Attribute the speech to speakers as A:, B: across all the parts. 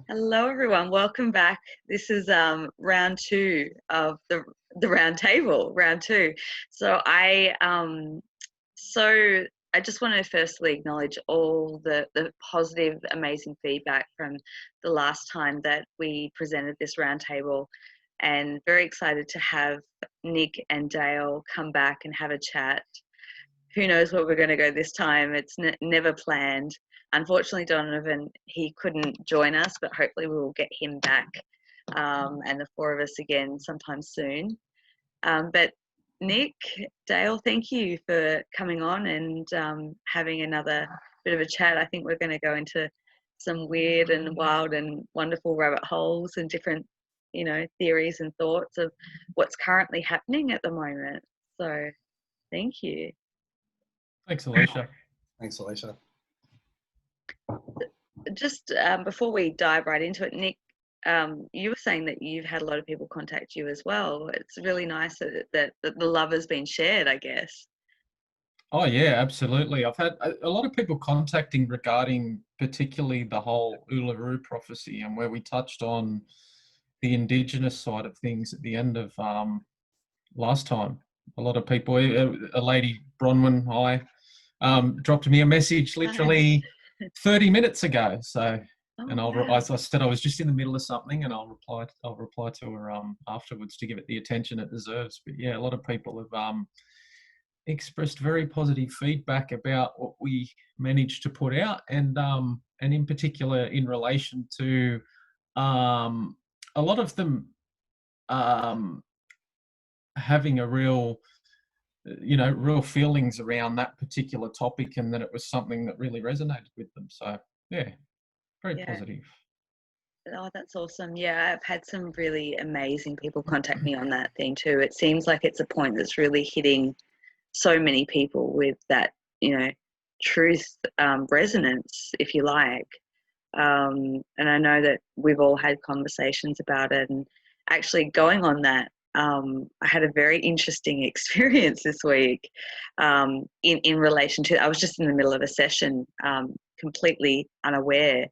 A: Hello, everyone. Welcome back. This is round two of the round table, round two. So so I just want to firstly acknowledge all the positive, amazing feedback from the last time that we presented this round table, and very excited to have Nick and Dale come back and have a chat. Who knows where we're going to go this time? It's never planned. Unfortunately, Donovan, he couldn't join us, but hopefully we will get him back, and the four of us again sometime soon. But Nick, Dale, thank you for coming on and having another bit of a chat. I think we're going to go into some weird and wild and wonderful rabbit holes and different, theories and thoughts of what's currently happening at the moment. So thank you.
B: Thanks, Alicia.
C: Thanks, Alicia.
A: Just before we dive right into it, Nick, you were saying that you've had a lot of people contact you as well. It's really nice that the love has been shared, I guess.
B: Oh, yeah, absolutely. I've had a lot of people contacting regarding particularly the whole Uluru prophecy, and where we touched on the Indigenous side of things at the end of last time. A lot of people, a lady, Bronwyn, dropped me a message literally 30 minutes ago. So, I said I was just in the middle of something, and I'll reply to her afterwards to give it the attention it deserves. But yeah, a lot of people have expressed very positive feedback about what we managed to put out, and in particular in relation to a lot of them having a real feelings around that particular topic, and that it was something that really resonated with them. So yeah, very positive.
A: Oh, that's awesome. Yeah, I've had some really amazing people contact me on that thing too. It seems like it's a point that's really hitting so many people with that, truth resonance, if you like. And I know that we've all had conversations about it. And actually going on that, I had a very interesting experience this week in relation to, I was just in the middle of a session, completely unaware.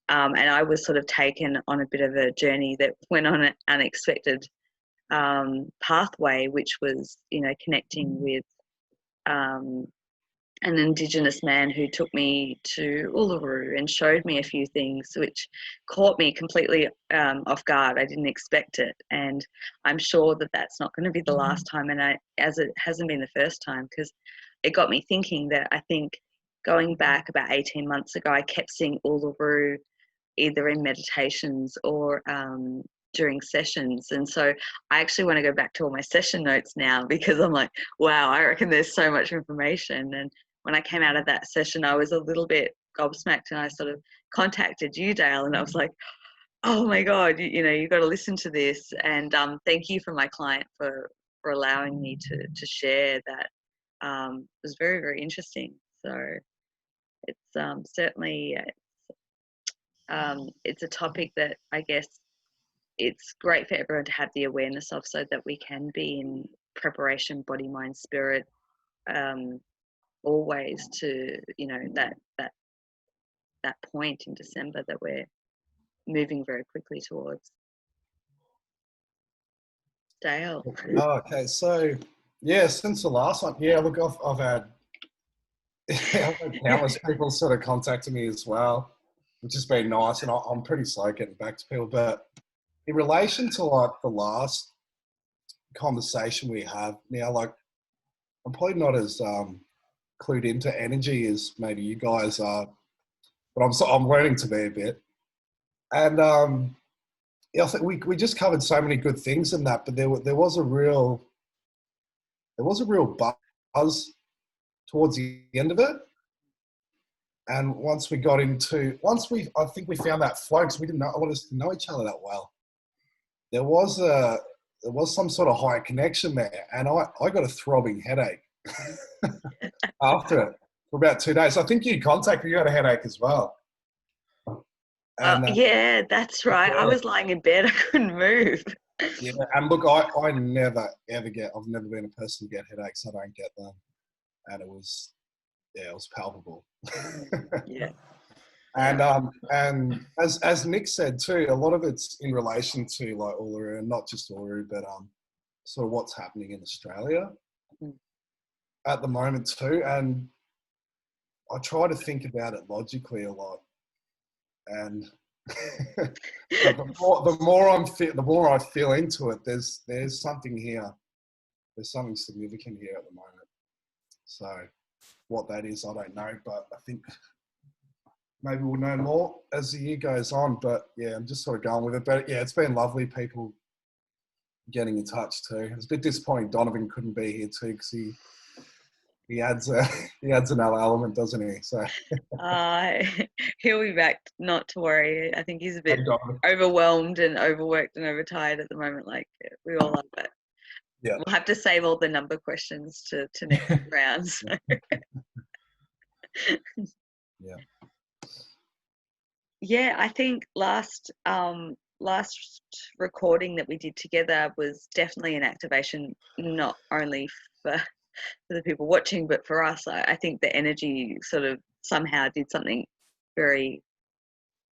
A: And I was sort of taken on a bit of a journey that went on an unexpected pathway, which was, connecting with an Indigenous man who took me to Uluru and showed me a few things which caught me completely off guard. I didn't expect it, and I'm sure that that's not going to be the last time, and as it hasn't been the first time, because it got me thinking that I think going back about 18 months ago, I kept seeing Uluru either in meditations or during sessions. And so I actually want to go back to all my session notes now, because I'm like, wow, I reckon there's so much information. And when I came out of that session, I was a little bit gobsmacked, and I sort of contacted you, Dale, and I was like, oh my God, you've got to listen to this. And thank you for my client for allowing me to share that. It was very, very interesting. So it's certainly, it's a topic that I guess it's great for everyone to have the awareness of, so that we can be in preparation, body, mind, spirit, always to, that point in December that we're moving very quickly towards. Dale.
C: Oh, okay, so yeah, since the last one, yeah, look, I've had countless people sort of contacting me as well, which has been nice, and I'm pretty slow getting back to people. But in relation to like the last conversation we had, now, like, I'm probably not as clued into energy as maybe you guys are, but I'm learning to be a bit. And yeah, I think we just covered so many good things in that, but there was a real buzz towards the end of it. And I think we found that flow, because we didn't want us to know each other that well. There was some sort of higher connection there, and I got a throbbing headache after it for about 2 days. I think you contacted me, you had a headache as well. And,
A: yeah, that's right. Yeah. I was lying in bed, I couldn't move.
C: Yeah, and look, I never ever I've never been a person to get headaches. I don't get them, and it was palpable.
A: Yeah.
C: And as Nick said too, a lot of it's in relation to like Uluru, and not just Uluru, but sort of what's happening in Australia at the moment too. And I try to think about it logically a lot, and but the more I feel into it, there's something here. There's something significant here at the moment. So what that is, I don't know, but I think maybe we'll know more as the year goes on. But yeah, I'm just sort of going with it. But yeah, it's been lovely, people getting in touch too. It's a bit disappointing Donovan couldn't be here too, because he adds another element, doesn't he? So
A: he'll be back, not to worry. I think he's a bit
C: Hey, Donovan.
A: overwhelmed and overworked and overtired at the moment, like we all are. But
C: Yeah.
A: we'll have to save all the number questions to next round. So.
C: Yeah.
A: Yeah, I think last recording that we did together was definitely an activation, not only for the people watching, but for us. I think the energy sort of somehow did something very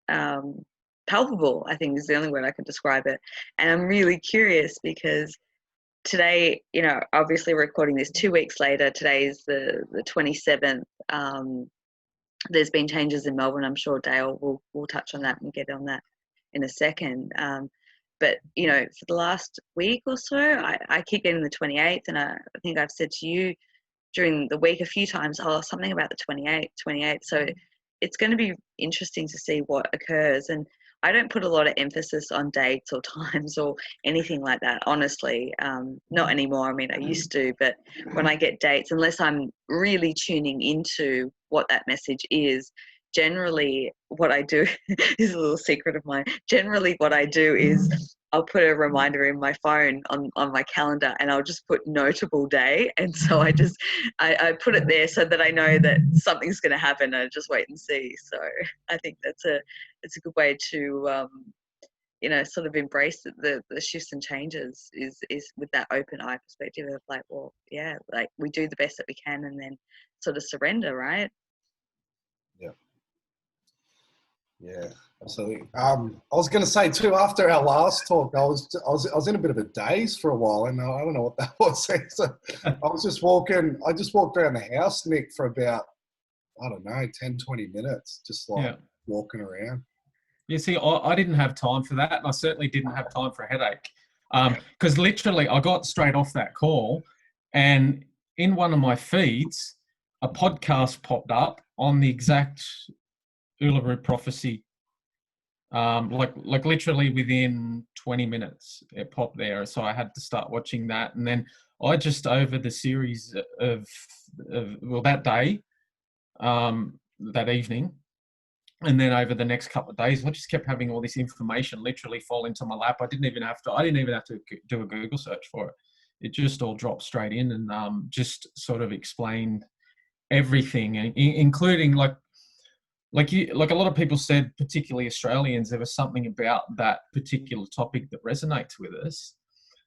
A: palpable, I think is the only word I can describe it. And I'm really curious because today, you know, obviously we're recording this 2 weeks later. Today is the 27th. There's been changes in Melbourne. I'm sure Dale will touch on that and get on that in a second. But, you know, for the last week or so, I keep getting the 28th, and I think I've said to you during the week a few times, something about the 28th. So it's going to be interesting to see what occurs. And I don't put a lot of emphasis on dates or times or anything like that, honestly. Not anymore. I mean, I used to, but when I get dates, unless I'm really tuning into what that message is, generally what I do is a little secret of mine. Generally what I do is I'll put a reminder in my phone on my calendar, and I'll just put notable day. And so I put it there so that I know that something's going to happen, and I just wait and see. So I think it's a good way to, you know, sort of embrace the shifts and changes is with that open eye perspective of like, well, yeah, like we do the best that we can and then sort of surrender, right?
C: Yeah. Yeah, absolutely. I was going to say too, after our last talk, I was in a bit of a daze for a while, and I don't know what that was. So I just walked around the house, Nick, for about, I don't know, 10, 20 minutes, just like walking around.
B: You see, I didn't have time for that, and I certainly didn't have time for a headache. Because literally, I got straight off that call, and in one of my feeds, a podcast popped up on the exact Uluru prophecy. Like literally within 20 minutes, it popped there. So I had to start watching that, and then I just over the series of that day, that evening. And then over the next couple of days, I just kept having all this information literally fall into my lap. I didn't even have to do a Google search for it. It just all dropped straight in, and just sort of explained everything, including like a lot of people said, particularly Australians, there was something about that particular topic that resonates with us.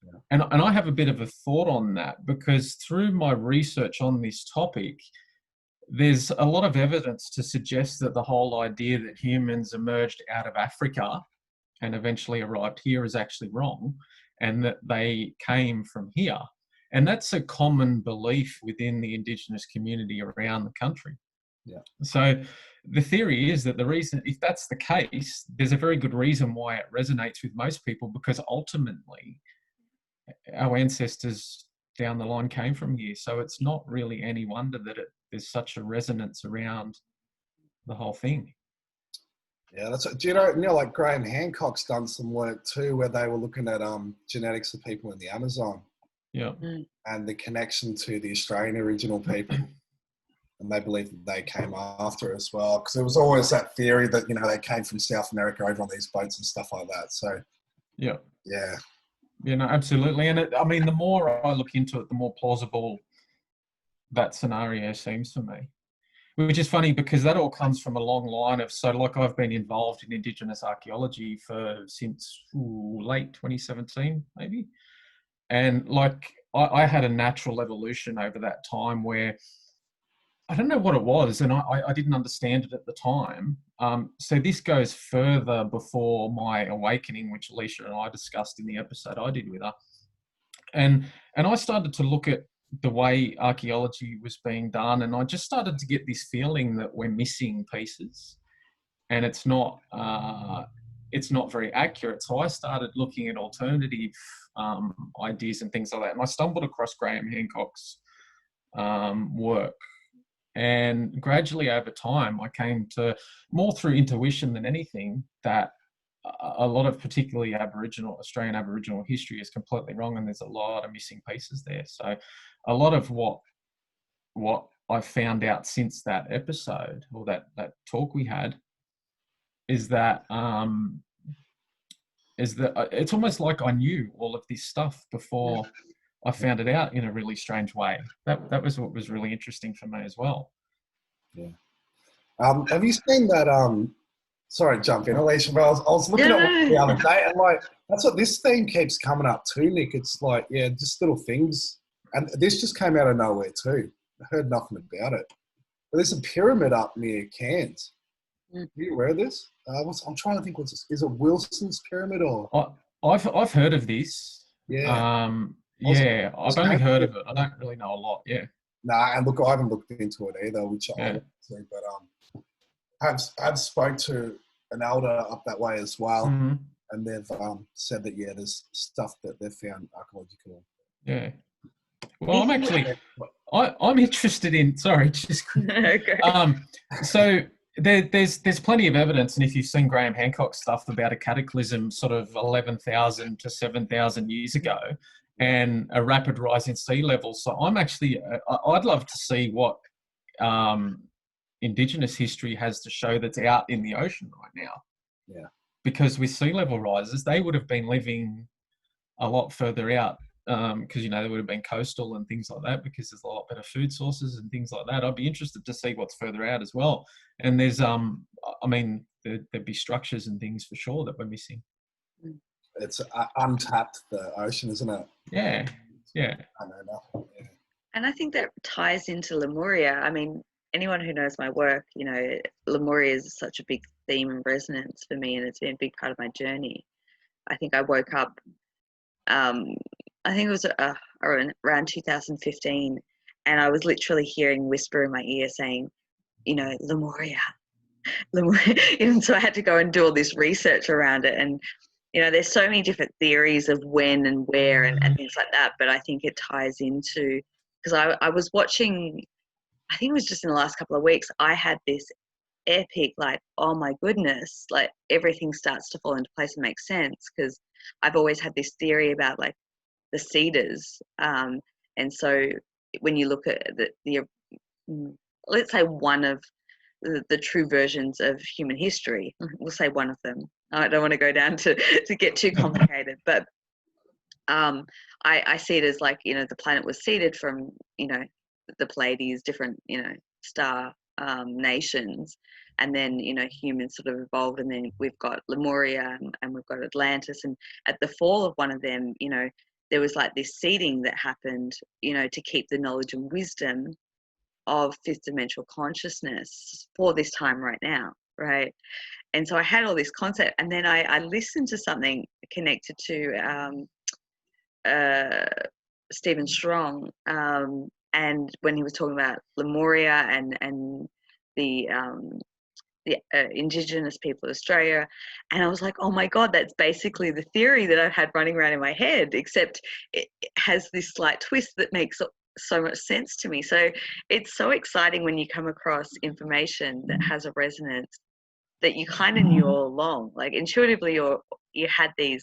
B: Yeah. And I have a bit of a thought on that, because through my research on this topic, there's a lot of evidence to suggest that the whole idea that humans emerged out of Africa and eventually arrived here is actually wrong, and that they came from here. And that's a common belief within the Indigenous community around the country. Yeah. So the theory is that the reason, if that's the case, there's a very good reason why it resonates with most people, because ultimately our ancestors down the line came from here. So it's not really any wonder that there's such a resonance around the whole thing.
C: Yeah, do you know, like Graham Hancock's done some work too, where they were looking at genetics of people in the Amazon.
B: Yeah.
C: And the connection to the Australian original people. And they believe that they came after as well, because there was always that theory that, you know, they came from South America over on these boats and stuff like that. So
B: yeah,
C: you
B: know, absolutely. And I mean, the more I look into it, the more plausible that scenario seems to me, which is funny because that all comes from a long line of, so like I've been involved in Indigenous archaeology since late 2017 maybe, and like I had a natural evolution over that time where I don't know what it was, and I didn't understand it at the time. So this goes further before my awakening, which Alicia and I discussed in the episode I did with her. And I started to look at the way archaeology was being done, and I just started to get this feeling that we're missing pieces, and it's not very accurate. So I started looking at alternative ideas and things like that, and I stumbled across Graham Hancock's work. And gradually over time, I came to, more through intuition than anything, that a lot of particularly Australian Aboriginal history is completely wrong, and there's a lot of missing pieces there. So a lot of what I found out since that episode, or that talk we had, is that it's almost like I knew all of this stuff before I found it out in a really strange way. That was what was really interesting for me as well.
C: Yeah. Have you seen that? Sorry, jump in, Alicia. But I was looking at one the other day, and like that's what this theme keeps coming up too, Nick. It's like, yeah, just little things, and this just came out of nowhere too. I heard nothing about it. But there's a pyramid up near Cairns. Are you aware of this? I'm trying to think. Is it Wilson's pyramid or?
B: I've heard of this.
C: Yeah.
B: Yeah, I've only heard of it. I don't really know a lot. Yeah.
C: Nah, and look, I haven't looked into it either, which I want to, but I've spoke to an elder up that way as well, and they've said that there's stuff that they've found archaeological.
B: Yeah. Well, I'm interested in. Sorry, just
A: okay.
B: So there's plenty of evidence, and if you've seen Graham Hancock's stuff about a cataclysm sort of 11,000 to 7,000 years ago, and a rapid rise in sea levels. So I'd love to see what Indigenous history has to show that's out in the ocean right now.
C: Yeah.
B: Because with sea level rises, they would have been living a lot further out, because they would have been coastal and things like that, because there's a lot better food sources and things like that. I'd be interested to see what's further out as well. And there's there'd be structures and things for sure that we're missing.
C: It's untapped, the ocean, isn't it?
B: Yeah.
C: I know nothing. Yeah.
A: And I think that ties into Lemuria. I mean, anyone who knows my work, Lemuria is such a big theme and resonance for me, and it's been a big part of my journey. I think I woke up, I think it was around 2015, and I was literally hearing whisper in my ear saying, Lemuria. And so I had to go and do all this research around it. And, there's so many different theories of when and where and things like that. But I think it ties into, because I was watching, I think it was just in the last couple of weeks, I had this epic, like, oh my goodness, like everything starts to fall into place and make sense, because I've always had this theory about like the cedars. And so when you look at the let's say one of the true versions of human history, we'll say one of them. I don't want to go down to get too complicated, but I see it as like, the planet was seeded from, the Pleiades, different, star nations, and then, humans sort of evolved, and then we've got Lemuria and we've got Atlantis, and at the fall of one of them, there was like this seeding that happened, to keep the knowledge and wisdom of fifth dimensional consciousness for this time right now, right? And so I had all this concept, and then I listened to something connected to Stephen Strong, and when he was talking about Lemuria and the Indigenous people of Australia, and I was like, oh my God, that's basically the theory that I've had running around in my head, except it has this slight twist that makes so much sense to me. So it's so exciting when you come across information that has a resonance that you kind of knew all along, like intuitively, or you had these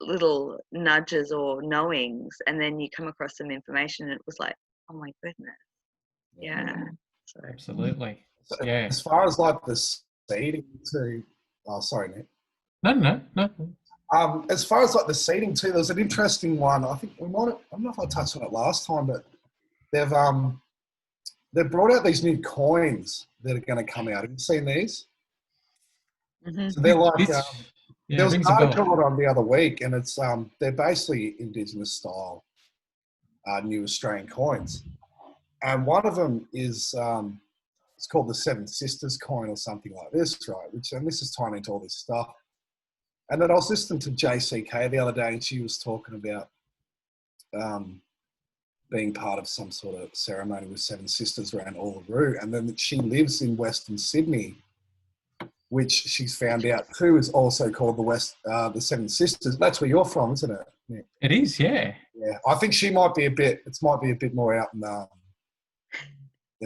A: little nudges or knowings, and then you come across some information and it was like, oh my goodness. Yeah. So.
B: Absolutely.
C: So
B: Yeah.
C: as far as like the seeding too, sorry, Nick.
B: No.
C: As far as like the seeding too, there's an interesting one. I think I don't know if I touched on it last time, but they've brought out these new coins that are going to come out. Have you seen these?
A: Mm-hmm.
C: So they're like, there was an article on the other week, and it's they're basically Indigenous style new Australian coins, And one of them is, it's called the Seven Sisters coin or something like this, right? And this is tying into all this stuff. And then I was listening to JCK the other day, and she was talking about being part of some sort of ceremony with Seven Sisters around Uluru. And then she lives in Western Sydney, which she's found out too is also called the Seven Sisters. That's where you're from, isn't it? Yeah.
B: It is, yeah.
C: Yeah, I think she might be a bit more out in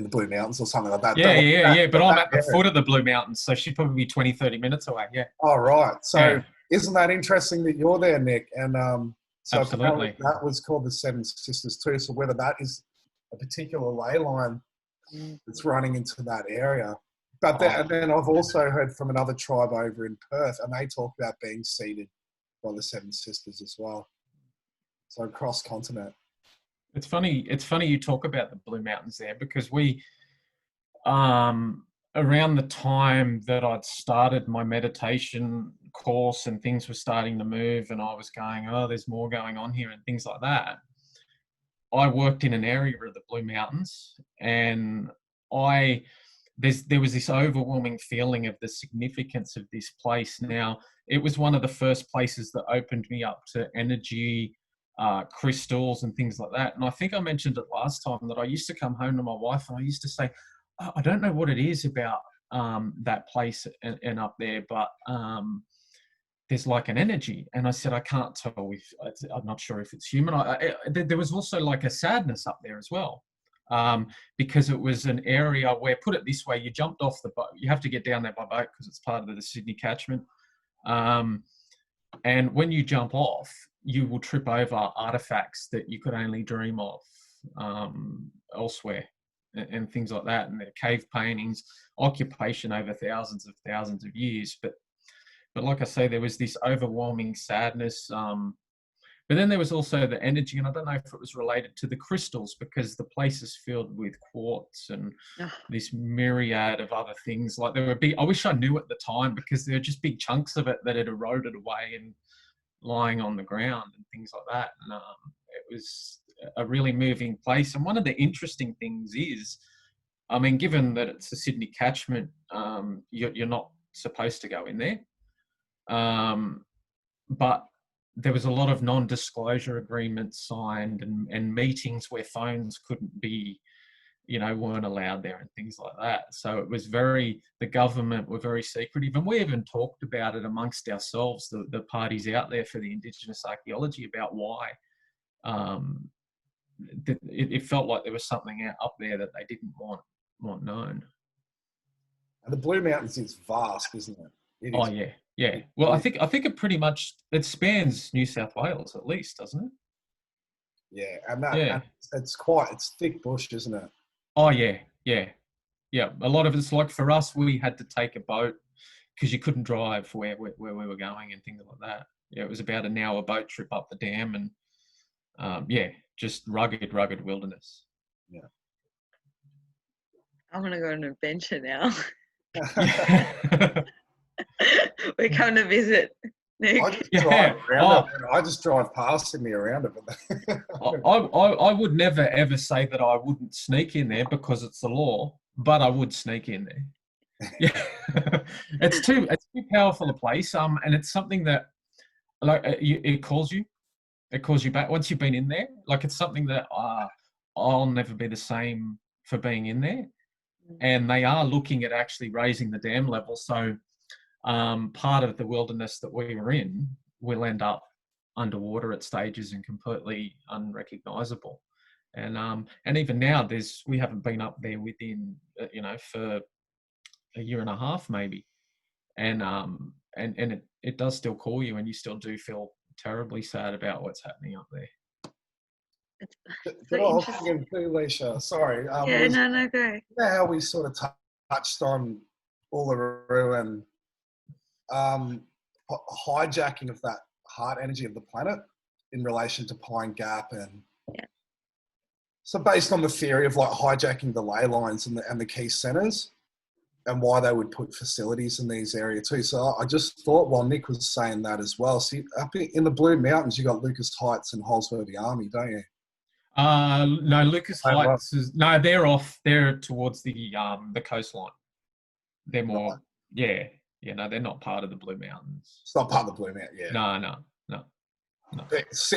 C: the Blue Mountains or something like that.
B: Yeah. But I'm at the foot of the Blue Mountains, so she'd probably be 20, 30 minutes away, yeah.
C: Oh, right. So isn't that interesting that you're there, Nick? And so
B: absolutely.
C: That was called the Seven Sisters too. So whether that is a particular ley line that's running into that area. But and then I've also heard from another tribe over in Perth, and they talk about being seeded by the Seven Sisters as well. So cross continent.
B: It's funny you talk about the Blue Mountains there, because we, around the time that I'd started my meditation course and things were starting to move and I was going, oh, there's more going on here and things like that, I worked in an area of the Blue Mountains, and there was this overwhelming feeling of the significance of this place. Now, it was one of the first places that opened me up to energy, crystals and things like that. And I think I mentioned it last time that I used to come home to my wife and I used to say, oh, I don't know what it is about that place and up there, but there's like an energy. And I said, I can't tell if, I'm not sure if it's human. There was also like a sadness up there as well. Because it was an area where, put it this way, you jumped off the boat. You have to get down there by boat because it's part of the Sydney catchment. And when you jump off, you will trip over artifacts that you could only dream of elsewhere and things like that. And they're cave paintings, occupation over thousands of years. But like I say, there was this overwhelming sadness. But then there was also the energy, and I don't know if it was related to the crystals, because the place is filled with quartz and this myriad of other things. Like there were big, I wish I knew at the time, because there were just big chunks of it that had eroded away and lying on the ground and things like that. And it was a really moving place. And one of the interesting things is, I mean, given that it's a Sydney catchment, you're not supposed to go in there. But there was a lot of non-disclosure agreements signed and meetings where phones couldn't be, weren't allowed there and things like that. So it was the government were very secretive. And we even talked about it amongst ourselves, the parties out there for the Indigenous archaeology, about why it felt like there was something up there that they didn't want known.
C: And the Blue Mountains is vast, isn't it?
B: Oh, yeah. Yeah. Well, I think it pretty much, it spans New South Wales at least, doesn't it?
C: Yeah. And it's thick bush, isn't it?
B: Oh, yeah. Yeah. Yeah. A lot of it's like, for us, we had to take a boat because you couldn't drive where we were going and things like that. Yeah. It was about an hour boat trip up the dam and, just rugged wilderness.
C: Yeah.
A: I want to go on an adventure now. We're coming to visit, Nick.
C: I just drive past me around it.
B: I would never ever say that I wouldn't sneak in there because it's the law, but I would sneak in there. Yeah, it's too powerful a place. And it's something that it calls you back once you've been in there. Like it's something that I'll never be the same for being in there. And they are looking at actually raising the dam level, so. Part of the wilderness that we were in will end up underwater at stages and completely unrecognizable. And even now, we haven't been up there within, for a year and a half maybe, and it does still call you, and you still do feel terribly sad about what's happening up there.
C: But I was thinking too, Leisha, sorry.
A: No, go.
C: You know how we sort of touched on Uluru and hijacking of that heart energy of the planet in relation to Pine Gap, and so based on the theory of like hijacking the ley lines and the key centers and why they would put facilities in these areas too. So I just thought while Nick was saying that as well, see up in the Blue Mountains you got Lucas Heights and Holsworthy Army, don't you?
B: No, Lucas
C: Oh, right.
B: Heights is no. They're off. They're towards the coastline. They're more,
C: Right.
B: yeah, yeah. No, they're not part of the Blue Mountains.
C: It's not part of the Blue Mountain, yeah.
B: No.
C: It's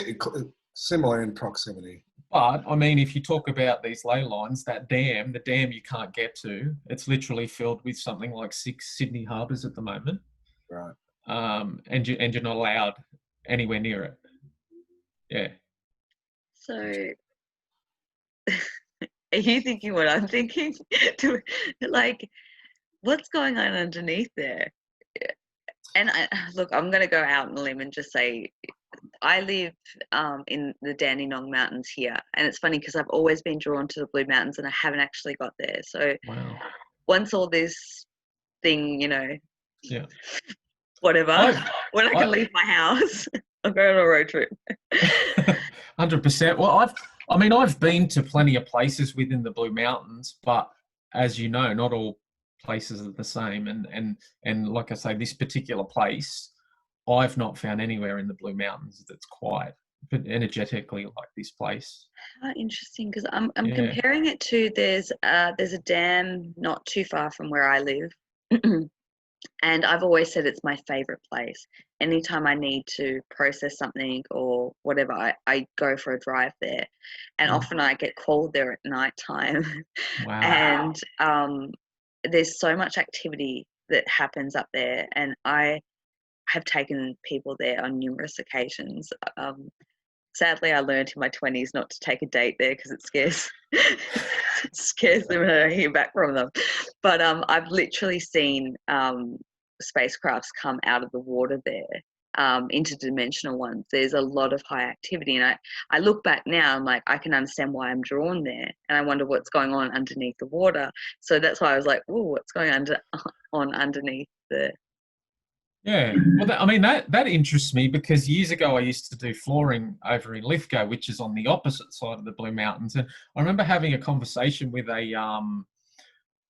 C: similar in proximity.
B: But I mean, if you talk about these ley lines, the dam you can't get to. It's literally filled with something like 6 Sydney harbours at the moment.
C: Right.
B: And you're not allowed anywhere near it. Yeah.
A: So, are you thinking what I'm thinking? Like, what's going on underneath there? And look, I'm going to go out on a limb and just say I live in the Dandenong Mountains here. And it's funny because I've always been drawn to the Blue Mountains and I haven't actually got there. So
B: Wow.
A: once all this thing,
B: Yeah.
A: whatever, when I can leave my house, I'll go on a road trip.
B: 100%. Well, I've been to plenty of places within the Blue Mountains, but as you know, not all places are the same. And like I say, this particular place, I've not found anywhere in the Blue Mountains that's quite energetically like this place.
A: How interesting, because I'm comparing it to there's a dam not too far from where I live. And I've always said it's my favorite place. Anytime I need to process something or whatever, I go for a drive there. And often I get called there at night time.
B: Wow.
A: And there's so much activity that happens up there. And I have taken people there on numerous occasions. Sadly, I learned in my 20s not to take a date there because it scares them when I hear back from them. But I've literally seen spacecrafts come out of the water there, interdimensional ones. There's a lot of high activity. And I look back now, I'm like, I can understand why I'm drawn there. And I wonder what's going on underneath the water. So that's why I was like, oh, what's going on underneath the...
B: Yeah, well, that interests me because years ago I used to do flooring over in Lithgow, which is on the opposite side of the Blue Mountains, and I remember having a conversation with a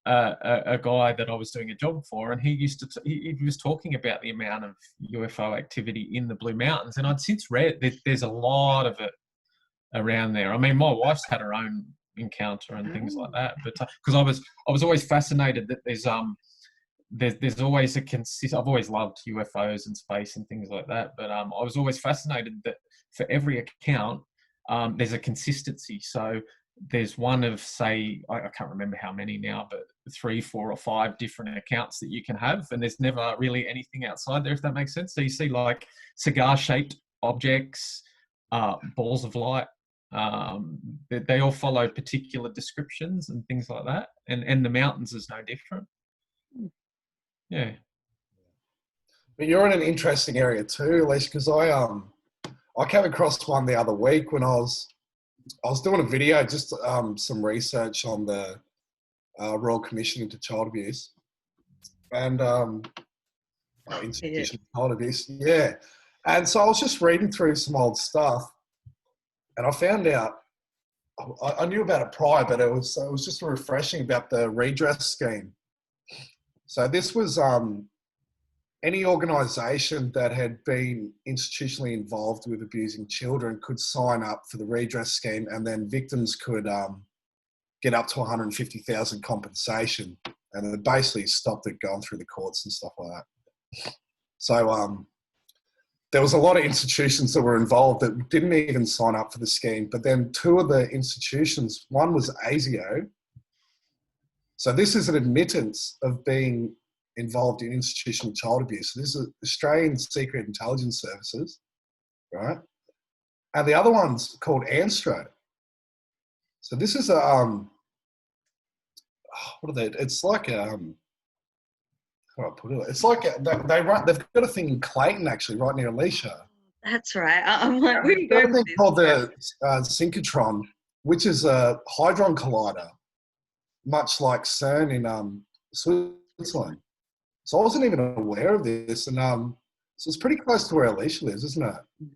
B: guy that I was doing a job for, and he was talking about the amount of UFO activity in the Blue Mountains, and I'd since read that there's a lot of it around there. I mean, my wife's had her own encounter and things like that, but because I was always fascinated that there's always I've always loved UFOs and space and things like that, but I was always fascinated that for every account, there's a consistency. So there's one of, say, I can't remember how many now, but 3, 4 or 5 different accounts that you can have, and there's never really anything outside there, if that makes sense. So you see like cigar-shaped objects, balls of light, they all follow particular descriptions and things like that, and the mountains is no different. Yeah.
C: But you're in an interesting area too, Alicia, because I came across one the other week when I was doing a video, just some research on the Royal Commission into Child Abuse and institution of child abuse. Yeah. And so I was just reading through some old stuff, and I found out I knew about it prior, but it was just refreshing about the redress scheme. So this was any organisation that had been institutionally involved with abusing children could sign up for the redress scheme, and then victims could get up to 150,000 compensation, and it basically stopped it going through the courts and stuff like that. So there was a lot of institutions that were involved that didn't even sign up for the scheme, but then 2 of the institutions, one was ASIO. So this is an admittance of being involved in institutional child abuse. So this is Australian Secret Intelligence Services, right? And the other one's called ANSTRO. So this is what are they? It's like how do I put it? It's like they've got a thing in Clayton, actually, right near Alicia.
A: That's right. I'm like, where are you
C: They've got
A: going
C: a thing called the synchrotron, which is a hadron collider, much like CERN in Switzerland. So I wasn't even aware of this, and so it's pretty close to where Alicia lives, isn't it?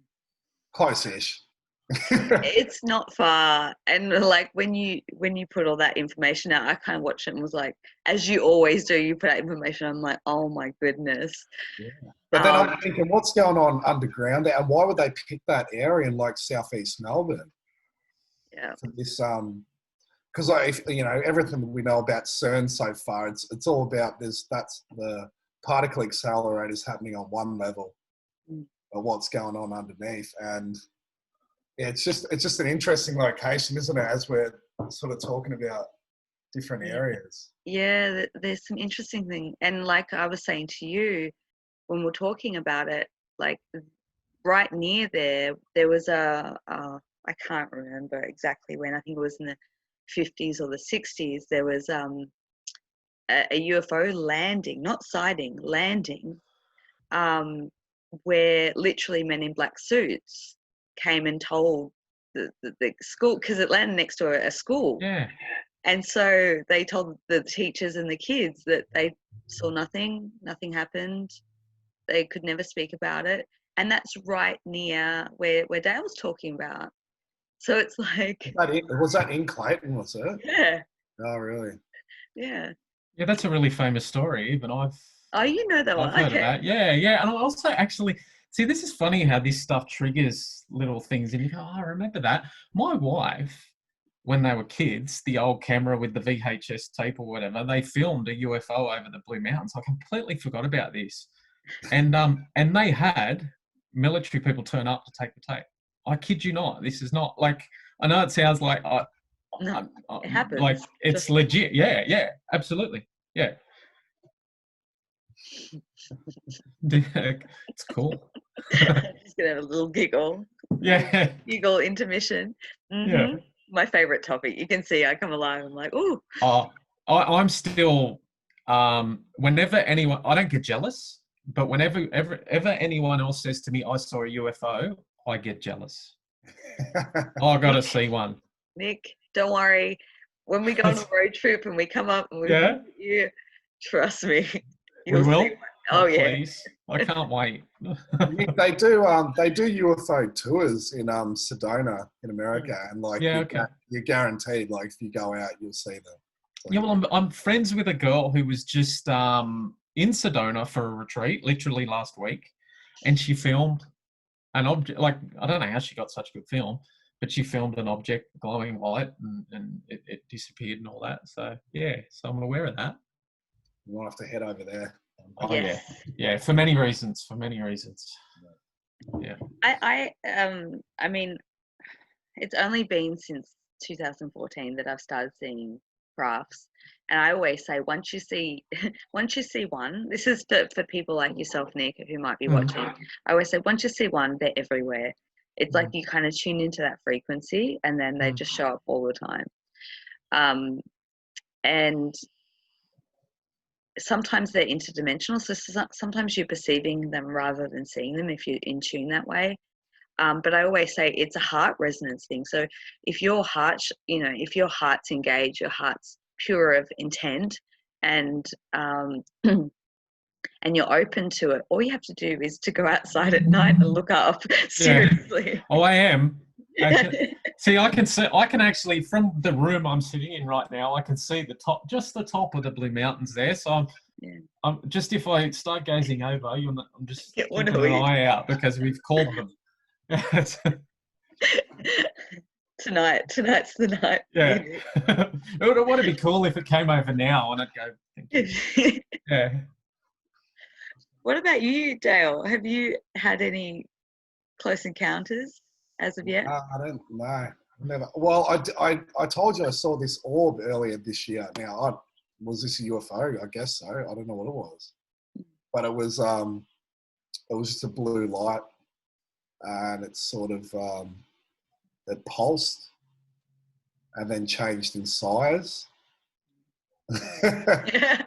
C: Close-ish.
A: It's not far, and like when you put all that information out, I kind of watched it and was like, as you always do, you put out information. I'm like, oh my goodness.
C: Yeah. But then I'm thinking, what's going on underground, and why would they pick that area in like southeast Melbourne?
A: Yeah.
C: for this because like, you know, everything we know about CERN so far, it's all about that's the particle accelerators happening on one level, but what's going on underneath. And yeah, it's just an interesting location, isn't it? As we're sort of talking about different areas.
A: Yeah, there's some interesting thing, and like I was saying to you when we're talking about it, like right near there was I can't remember exactly when. I think it was in the 50s or the 60s. There was a UFO landing, not sighting, landing, where literally men in black suits came and told the school, because it landed next to a school.
B: Yeah.
A: And so they told the teachers and the kids that they saw nothing happened. They could never speak about it. And that's right near where Dale's talking about. So it's like...
C: Was that in Clayton, was it?
A: Yeah.
C: Oh, really?
A: Yeah.
B: Yeah, that's a really famous story. Even
A: Oh, you know that one.
B: I've heard
A: Okay.
B: of that. Yeah, yeah. And I also actually see, this is funny how this stuff triggers little things, and you go, "Oh, I remember that." My wife, when they were kids, the old camera with the VHS tape or whatever, they filmed a UFO over the Blue Mountains. I completely forgot about this, and they had military people turn up to take the tape. I kid you not. This is not like, I know it sounds like
A: No, it happens.
B: like it's legit. Yeah, yeah, absolutely. Yeah. It's cool.
A: Just gonna have a little giggle.
B: Yeah.
A: Giggle intermission.
B: Yeah.
A: My favorite topic. You can see I come alive. I'm like, ooh.
B: I'm still, whenever anyone, I don't get jealous, but whenever ever anyone else says to me, I saw a UFO, I get jealous. I got to see one.
A: Nick, don't worry. When we go on a road trip and we come up and we
B: Yeah.
A: visit you, trust me,
B: We will.
A: see one. Oh yeah.
B: Please. I can't wait.
C: They do UFO tours in Sedona in America, and like
B: Yeah, okay.
C: you're guaranteed, like if you go out, you'll see them. Like,
B: Yeah, well, I'm friends with a girl who was just in Sedona for a retreat, literally last week, and she filmed an object. Like, I don't know how she got such good film, but she filmed an object glowing white, and it disappeared and all that. So yeah, so I'm aware of that.
C: you might have to head over there.
B: Oh
A: Yes.
B: yeah, for many reasons. Yeah.
A: I mean, it's only been since 2014 that I've started seeing crafts, and I always say once you see one, this is for people like yourself, Nick, who might be watching. I always say once you see one, they're everywhere. It's like you kind of tune into that frequency, and then they just show up all the time. And sometimes they're interdimensional, so sometimes you're perceiving them rather than seeing them if you're in tune that way. But I always say it's a heart resonance thing. So if your heart's engaged, your heart's pure of intent, and and you're open to it, all you have to do is to go outside at night and look up. Seriously.
B: Yeah. Oh, I am. See, I can actually, from the room I'm sitting in right now, I can see just the top of the Blue Mountains there. So I'm just, if I start gazing over, I'm just keeping an eye out, because we've called them.
A: Tonight's the night.
B: Yeah. It would be cool if it came over now and I'd go, thank you. Yeah.
A: What about you, Dale? Have you had any close encounters as of yet?
C: I don't know. Never. Well, I told you I saw this orb earlier this year. Now, was this a UFO? I guess so. I don't know what it was, but it was just a blue light, and it sort of it pulsed and then changed in size. It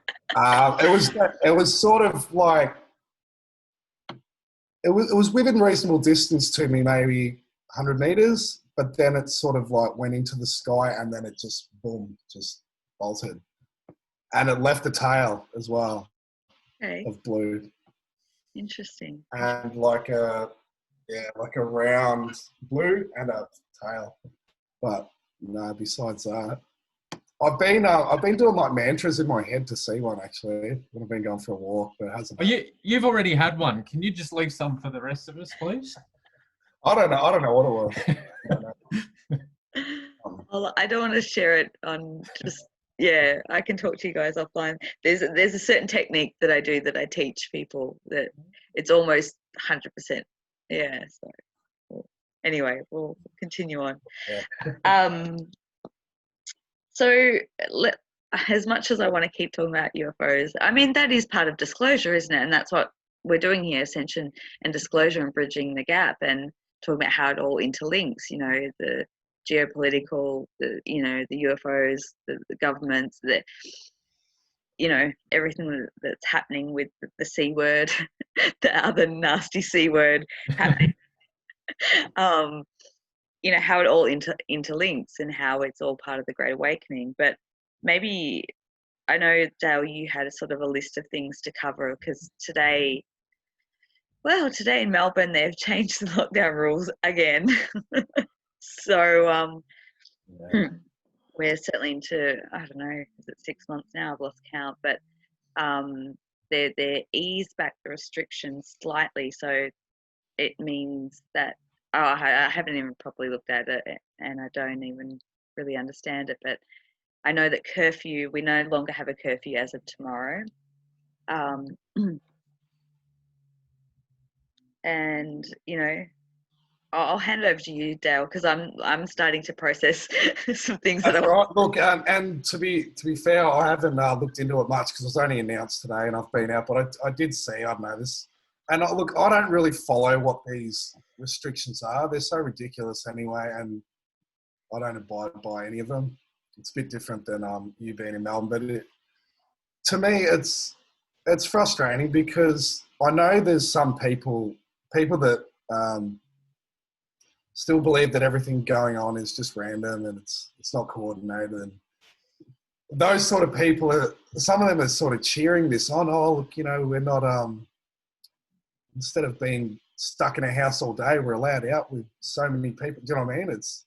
C: was sort of like it was within reasonable distance to me, maybe 100 meters, but then it sort of like went into the sky, and then it just boom, just bolted, and it left a tail as well of blue.
A: Interesting.
C: And like a round blue and a tail. But no, besides that, I've been doing like mantras in my head to see one, actually when I've been going for a walk, but it hasn't.
B: You've already had one. Can you just leave some for the rest of us, please?
C: I don't know what it was.
A: Well, I don't want to share it on just, yeah, I can talk to you guys offline. There's a certain technique that I do that I teach people that it's almost 100%. Yeah. So anyway, we'll continue on.
C: Yeah.
A: So as much as I want to keep talking about UFOs, I mean, that is part of disclosure, isn't it? And that's what we're doing here, Ascension and disclosure and bridging the gap and talking about how it all interlinks, you know, the geopolitical, the UFOs, the governments, everything that's happening with the C word, the other nasty C word happening. How it all interlinks and how it's all part of the Great Awakening. But maybe, I know, Dale, you had a sort of a list of things to cover because today in Melbourne, they've changed the lockdown rules again. So we're certainly into, I don't know, is it 6 months now? I've lost count, but they eased back the restrictions slightly. So it means that, I haven't even properly looked at it and I don't even really understand it, but I know that we no longer have a curfew as of tomorrow. And, I'll hand it over to you, Dale, because I'm starting to process some things that
C: That's right. Look, and to be fair, I haven't looked into it much because it was only announced today and I've been out, but I did see, I don't know this. And look, I don't really follow what these restrictions are. They're so ridiculous anyway, and I don't abide by any of them. It's a bit different than you being in Melbourne, but to me, it's frustrating because I know there's some people that still believe that everything going on is just random and it's not coordinated. And those sort of people some of them are sort of cheering this on. Oh, look, we're not instead of being stuck in a house all day, we're allowed out with so many people. Do you know what I mean? It's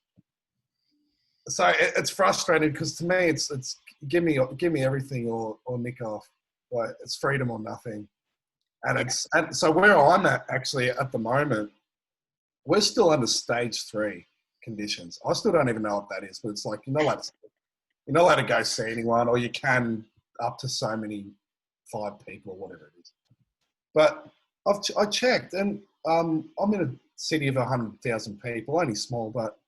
C: frustrating because to me, it's give me everything or nick off. Like, it's freedom or nothing. And so where I'm at actually at the moment, we're still under stage 3 conditions. I still don't even know what that is, but it's like you're not allowed to go see anyone, or you can up to so many 5 people or whatever it is. But I checked, and I'm in a city of 100,000 people, only small, but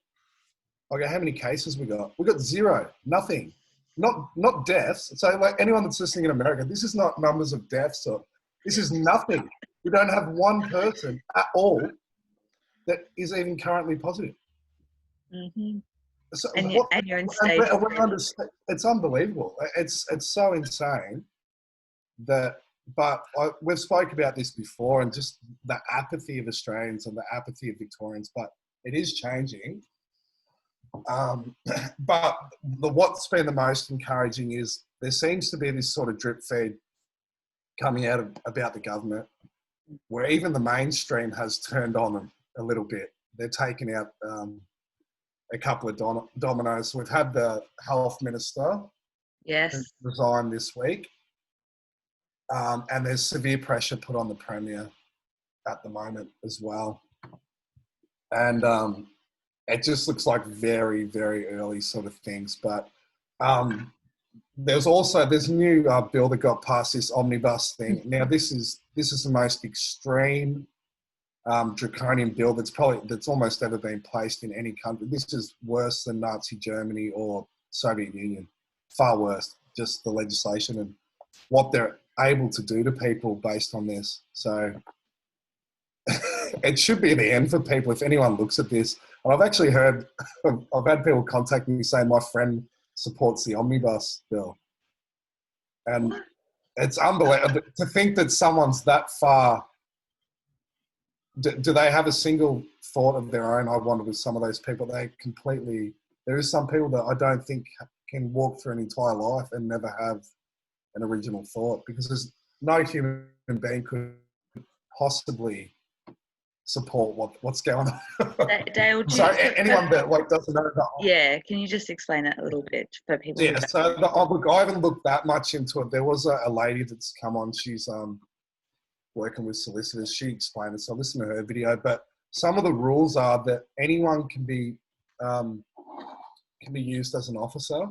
C: I go, how many cases we got? We got 0, nothing, not deaths. So like anyone that's listening in America, this is not numbers of deaths, or this is nothing. We don't have one person at all that is even currently positive.
A: Mm-hmm.
C: So
A: and you're in stage 3.
C: It's unbelievable. It's so insane that. But we've spoke about this before, and just the apathy of Australians and the apathy of Victorians. But it is changing. But what's been the most encouraging is there seems to be this sort of drip feed coming out about the government, where even the mainstream has turned on them a little bit. They're taking out a couple of dominoes. We've had the health minister resign this week. And there's severe pressure put on the Premier at the moment as well. And it just looks like very, very early sort of things. But there's a new bill that got passed, this omnibus thing. Now, this is the most extreme draconian bill that's almost ever been placed in any country. This is worse than Nazi Germany or Soviet Union. Far worse, just the legislation and what they're able to do to people based on this. So it should be the end for people if anyone looks at this. And I've actually had people contact me saying my friend supports the omnibus bill. And it's unbelievable to think that someone's that far. Do they have a single thought of their own? I wonder with some of those people, there is some people that I don't think can walk through an entire life and never have an original thought, because there's no human being could possibly support what's going on.
A: Dale,
C: so anyone that doesn't know that.
A: Yeah, can you just explain that a little bit for people?
C: Yeah, so I haven't looked that much into it. There was a lady that's come on. She's working with solicitors. She explained it, so I listened to her video. But some of the rules are that anyone can can be used as an officer.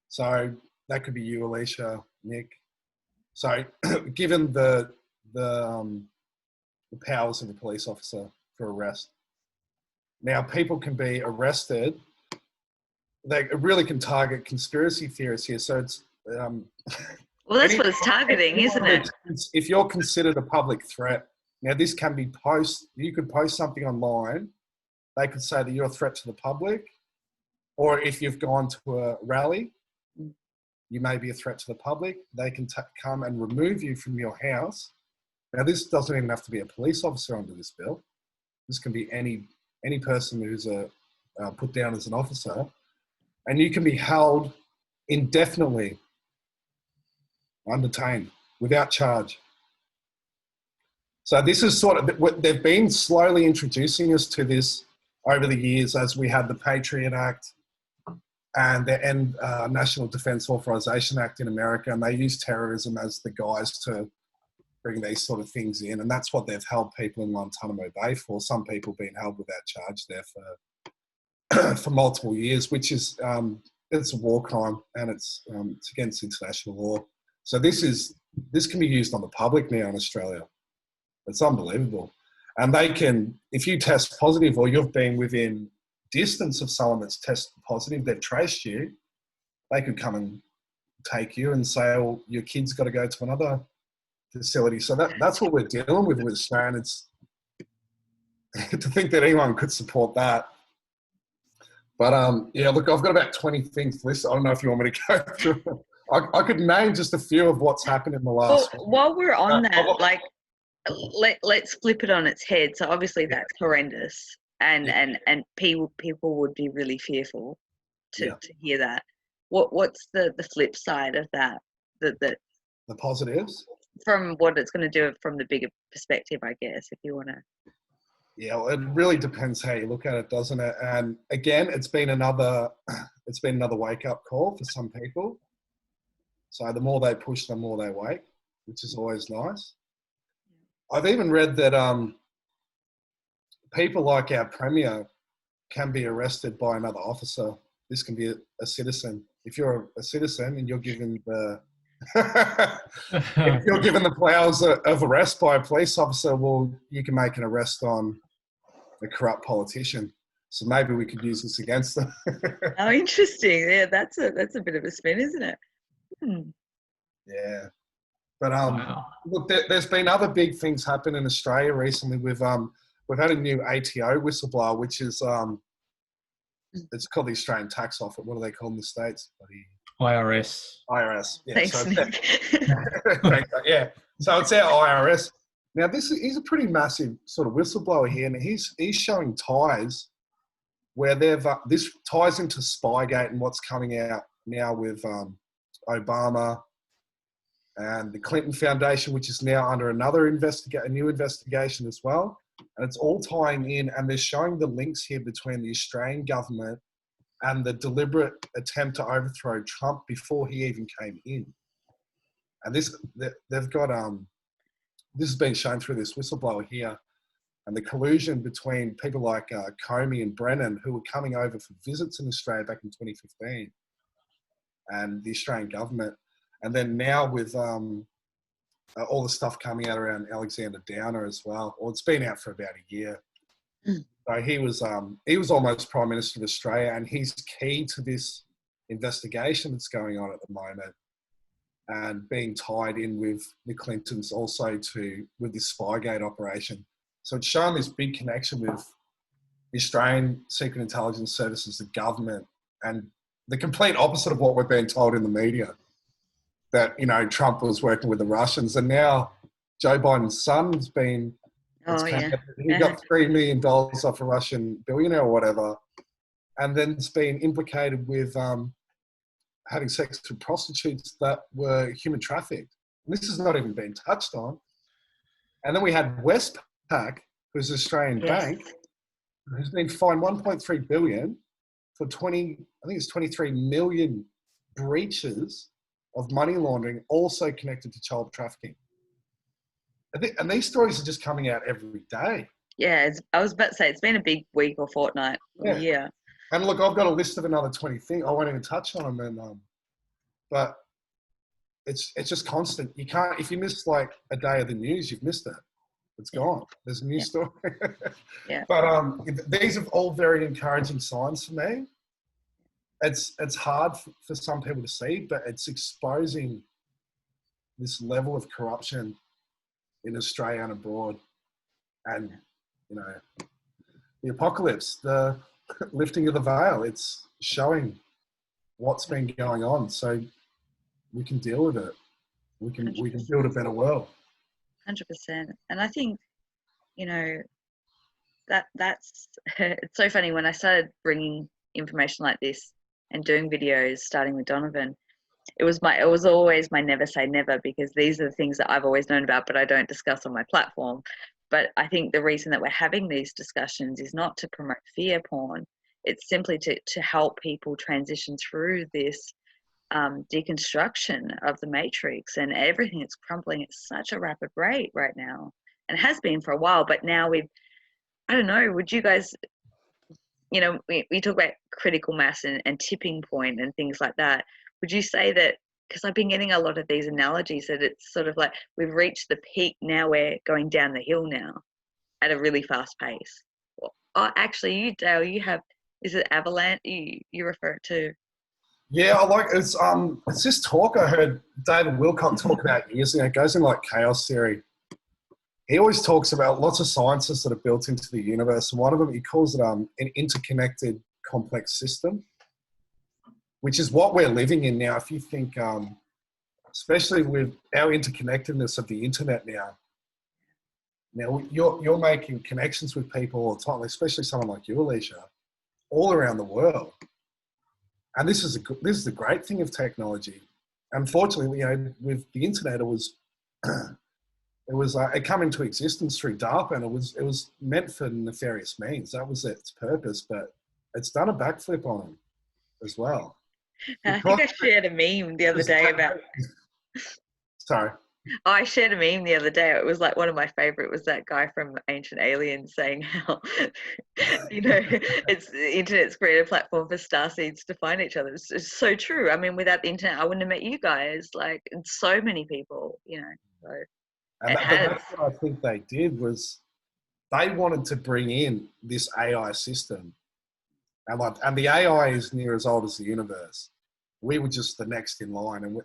C: So that could be you, Alicia, Nick. So given the powers of a police officer for arrest. Now, people can be arrested. They really can target conspiracy theorists here. So it's
A: well, that's what it's targeting, isn't it?
C: If you're considered a public threat, now this can be you could post something online. They could say that you're a threat to the public, or if you've gone to a rally, you may be a threat to the public. They can come and remove you from your house. Now, this doesn't even have to be a police officer under this bill. This can be any person who's put down as an officer, and you can be held indefinitely, undetained, without charge. So this is sort of, they've been slowly introducing us to this over the years as we had the Patriot Act and the National Defense Authorization Act in America, and they use terrorism as the guise to bring these sort of things in, and that's what they've held people in Guantanamo Bay for. Some people being held without charge there for multiple years, which is it's a war crime, and it's against international law. So this can be used on the public now in Australia. It's unbelievable, and they can, if you test positive or you've been within distance of someone that's tested positive, they've traced you, they could come and take you and say, "Oh, your kid's got to go to another facility." So that's what we're dealing with Australia, and it's to think that anyone could support that. But yeah, look, I've got about 20 things to list. I don't know if you want me to go through. I could name just a few of what's happened in the last.
A: Well, while we're on that, like, let's flip it on its head. So obviously that's horrendous, and people would be really fearful to hear that. What's the flip side of that? The
C: positives?
A: From what it's going to do from the bigger perspective, I guess, if you want to.
C: Yeah, well, it really depends how you look at it, doesn't it? And again, it's been another wake-up call for some people. So the more they push, the more they wake, which is always nice. I've even read that people like our Premier can be arrested by another officer. This can be a citizen. If you're a citizen and you're given the if you're given the powers of arrest by a police officer, well, you can make an arrest on a corrupt politician. So maybe we could use this against them.
A: Oh, interesting. Yeah, that's a bit of a spin, isn't it?
C: Yeah. But look, there's been other big things happen in Australia recently. We've had a new ATO whistleblower, which is it's called the Australian Tax Office. What do they call in the States?
B: IRS.
C: IRS. Yeah.
A: Thanks,
C: So
A: Nick.
C: yeah. So it's our IRS. Now he's a pretty massive sort of whistleblower here, and he's showing ties where this ties into Spygate and what's coming out now with Obama and the Clinton Foundation, which is now under a new investigation as well. And it's all tying in, and they're showing the links here between the Australian government and the deliberate attempt to overthrow Trump before he even came in. And they've got this has been shown through this whistleblower here, and the collusion between people like Comey and Brennan, who were coming over for visits in Australia back in 2015, and the Australian government. And then now with all the stuff coming out around Alexander Downer as well. Well, it's been out for about a year. So he was almost Prime Minister of Australia, and he's key to this investigation that's going on at the moment, and being tied in with the Clintons also with this Spygate operation. So it's shown this big connection with the Australian Secret Intelligence Services, the government, and the complete opposite of what we're being told in the media, that, Trump was working with the Russians. And now Joe Biden's son's been, he got $3 million off a Russian billionaire or whatever, and then it's been implicated with having sex with prostitutes that were human trafficked. And this has not even been touched on. And then we had Westpac, who's an Australian bank, who's been fined $1.3 billion for 23 million breaches of money laundering, also connected to child trafficking. And these stories are just coming out every day.
A: Yeah, I was about to say, it's been a big week or fortnight or year.
C: And look, I've got a list of another 20 things. I won't even touch on them. And but it's just constant. You can't, if you miss like a day of the news, you've missed it. It's gone. There's a new story.
A: Yeah.
C: But these are all very encouraging signs for me. It's hard for some people to see, but it's exposing this level of corruption in Australia and abroad. And, you know, the apocalypse, the lifting of the veil, it's showing what's been going on, so we can deal with it. We can build a better world.
A: 100%. And I think, you know, that's it's so funny when I started bringing information like this and doing videos, starting with Donovan. It was always my never say never, because these are the things that I've always known about, but I don't discuss on my platform. But I think the reason that we're having these discussions is not to promote fear porn. It's simply to help people transition through this deconstruction of the matrix, and everything is crumbling at such a rapid rate right now, and has been for a while. But now I don't know, would you guys, you know, we talk about critical mass and tipping point and things like that. Would you say that, because I've been getting a lot of these analogies, that it's sort of like we've reached the peak, now we're going down the hill now at a really fast pace? Oh, actually, you, Dale, you have, is it avalanche you refer it to?
C: Yeah, I like it's this talk I heard David Wilcock talk about years ago. It goes in like chaos theory. He always talks about lots of sciences that are built into the universe, and one of them, he calls it an interconnected complex system, which is what we're living in now. If you think, especially with our interconnectedness of the internet now you're making connections with people all the time, especially someone like you, Alicia, all around the world. And this is the great thing of technology. Unfortunately, you know, with the internet, it come into existence through DARPA, and it was meant for nefarious means. That was its purpose, but it's done a backflip on them as well.
A: I think I shared a meme the other day about.
C: Sorry.
A: I shared a meme the other day. It was like, one of my favorite was that guy from Ancient Aliens saying how, you know, it's the internet's created a platform for starseeds to find each other. It's so true. I mean, without the internet, I wouldn't have met you guys. Like, and so many people, you know. So
C: but that's what I think they did, was they wanted to bring in this AI system, and the AI is near as old as the universe. We were just the next in line, and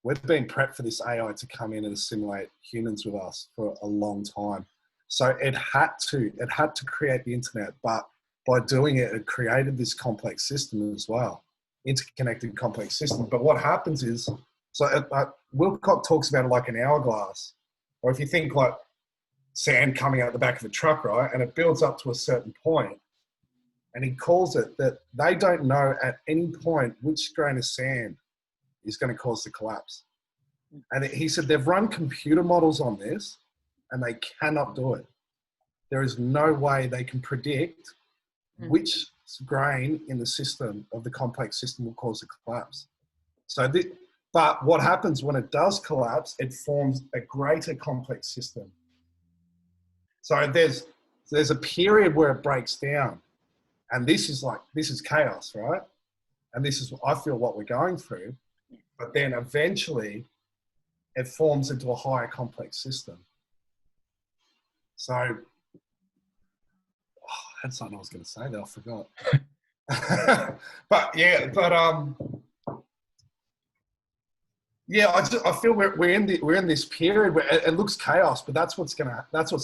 C: we've been prepped for this AI to come in and assimilate humans with us for a long time. So it had to create the internet, but by doing it, it created this complex system as well, interconnected complex system. But what happens is, Wilcock talks about it like an hourglass, or if you think like sand coming out the back of a truck, right? And it builds up to a certain point, and he calls it that they don't know at any point which grain of sand is going to cause the collapse. And he said they've run computer models on this, and they cannot do it. There is no way they can predict which grain in the system of the complex system will cause a collapse. But what happens when it does collapse, it forms a greater complex system. So there's a period where it breaks down, and this is chaos, right? And this is, I feel, what we're going through. But then eventually it forms into a higher complex system. So, I had something I was going to say that I forgot. I feel we're in this period where it looks chaos, but that's what's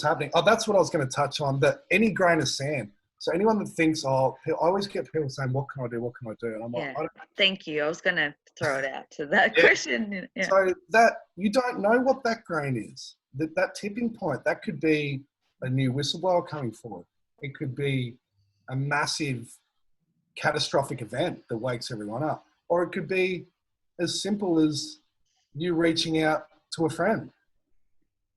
C: happening. Oh, that's what I was going to touch on. That any grain of sand. So anyone that thinks, I always get people saying, "What can I do? What can I do?" And I'm like,
A: thank you. I was going to throw it out to that question. Yeah.
C: So that you don't know what that grain is. That tipping point, that could be a new whistleblower coming forward. It could be a massive catastrophic event that wakes everyone up, or it could be as simple as you reaching out to a friend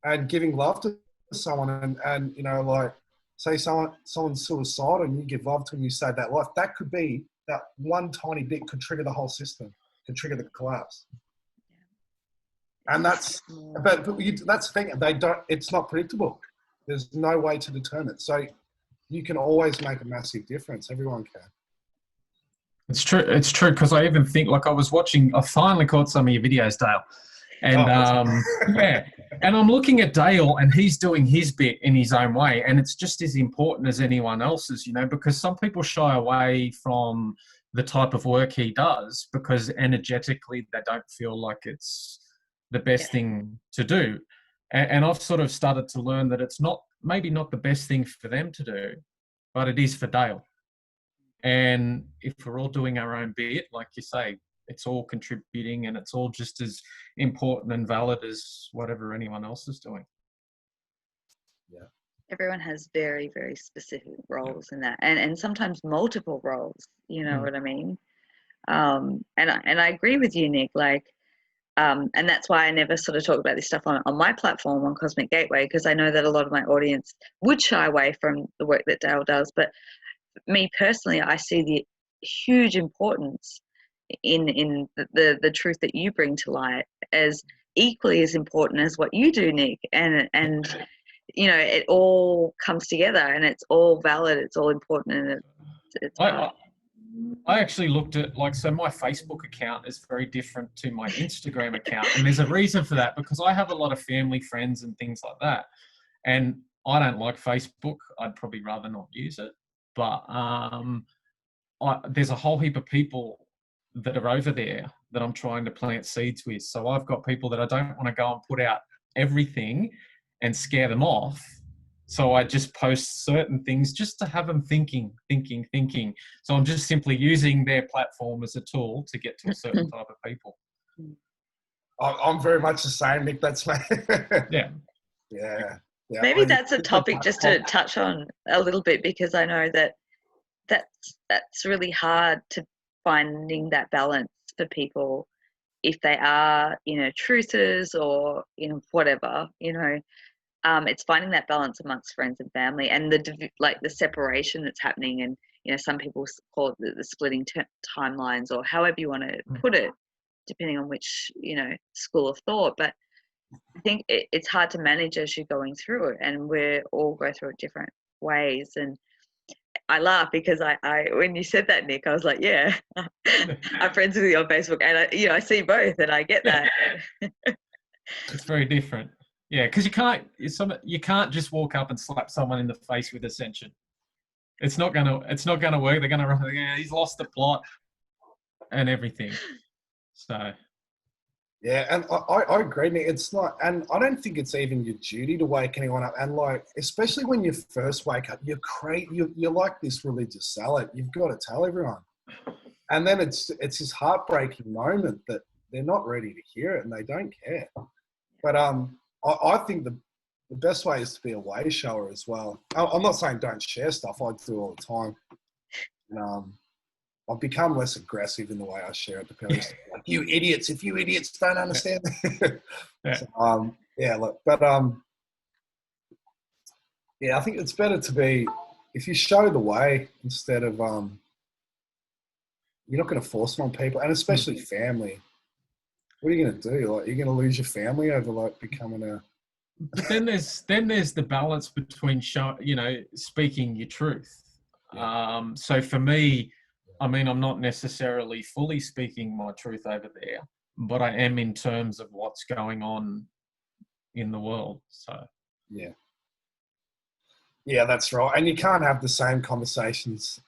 C: and giving love to someone, and you know, like, say someone's suicidal and you give love to them, you save that life. That could be, that one tiny bit could trigger the whole system, could trigger the collapse. And that's the thing. It's not predictable. There's no way to determine it. So you can always make a massive difference. Everyone can.
B: It's true. It's true, because I even think, like, I finally caught some of your videos, Dale. And
C: Oh,
B: yeah, and I'm looking at Dale, and he's doing his bit in his own way, and it's just as important as anyone else's, because some people shy away from the type of work he does because energetically they don't feel like it's the
A: Yeah.
B: best thing to do. And I've sort of started to learn that it's maybe not the best thing for them to do, but it is for Dale. And if we're all doing our own bit, like you say, it's all contributing and it's all just as important and valid as whatever anyone else is doing.
C: yeah.
A: Everyone has very, very specific roles in that, and sometimes multiple roles. You know what I mean? And I agree with you, Nick. Like, and that's why I never sort of talk about this stuff on my platform on Cosmic Gateway, because I know that a lot of my audience would shy away from the work that Dale does. But me personally, I see the huge importance in the truth that you bring to light as equally as important as what you do, Nick. And it all comes together, and it's all valid, it's all important, and it's
B: I actually looked at, like, so my Facebook account is very different to my Instagram account. And there's a reason for that, because I have a lot of family, friends, and things like that. And I don't like Facebook. I'd probably rather not use it. But there's a whole heap of people that are over there that I'm trying to plant seeds with. So I've got people that I don't want to go and put out everything and scare them off. So I just post certain things just to have them thinking. So I'm just simply using their platform as a tool to get to a certain type of people.
C: I'm very much the same, Nick. That's my
B: Yeah.
C: yeah.
A: maybe that's a topic just to touch on a little bit, because I know that's really hard to finding that balance for people if they are truthers or whatever. It's finding that balance amongst friends and family, and the separation that's happening. And some people call it the splitting timelines, or however you want to put it, depending on which school of thought. But I think it's hard to manage as you're going through it, and we all go through it different ways. And I laugh because I when you said that, Nick, I was like, yeah, I'm friends with you on Facebook, and I see both, and I get that.
B: It's very different. Yeah, because you can't just walk up and slap someone in the face with Ascension. It's not gonna work. They're gonna run. Yeah, he's lost the plot and everything. So
C: yeah, and I agree, Nick. It's not, and I don't think it's even your duty to wake anyone up. And like, especially when you first wake up, you're like this religious zealot. You've got to tell everyone, and then it's this heartbreaking moment that they're not ready to hear it and they don't care. But I think the best way is to be a way shower as well. I'm not saying don't share stuff. I do all the time. And, I've become less aggressive in the way I share it. Depending, like, you idiots! If you idiots don't understand,
B: yeah.
C: So, yeah. Look, but yeah, I think it's better to be, if you show the way instead of you're not going to force it on people, and especially family. What are you going to do? Like, you're going to lose your family over like becoming a.
B: But then there's the balance between speaking your truth.
C: Yeah.
B: So for me, I mean, I'm not necessarily fully speaking my truth over there, but I am in terms of what's going on in the world. So
C: Yeah. Yeah, that's right. And you can't have the same conversations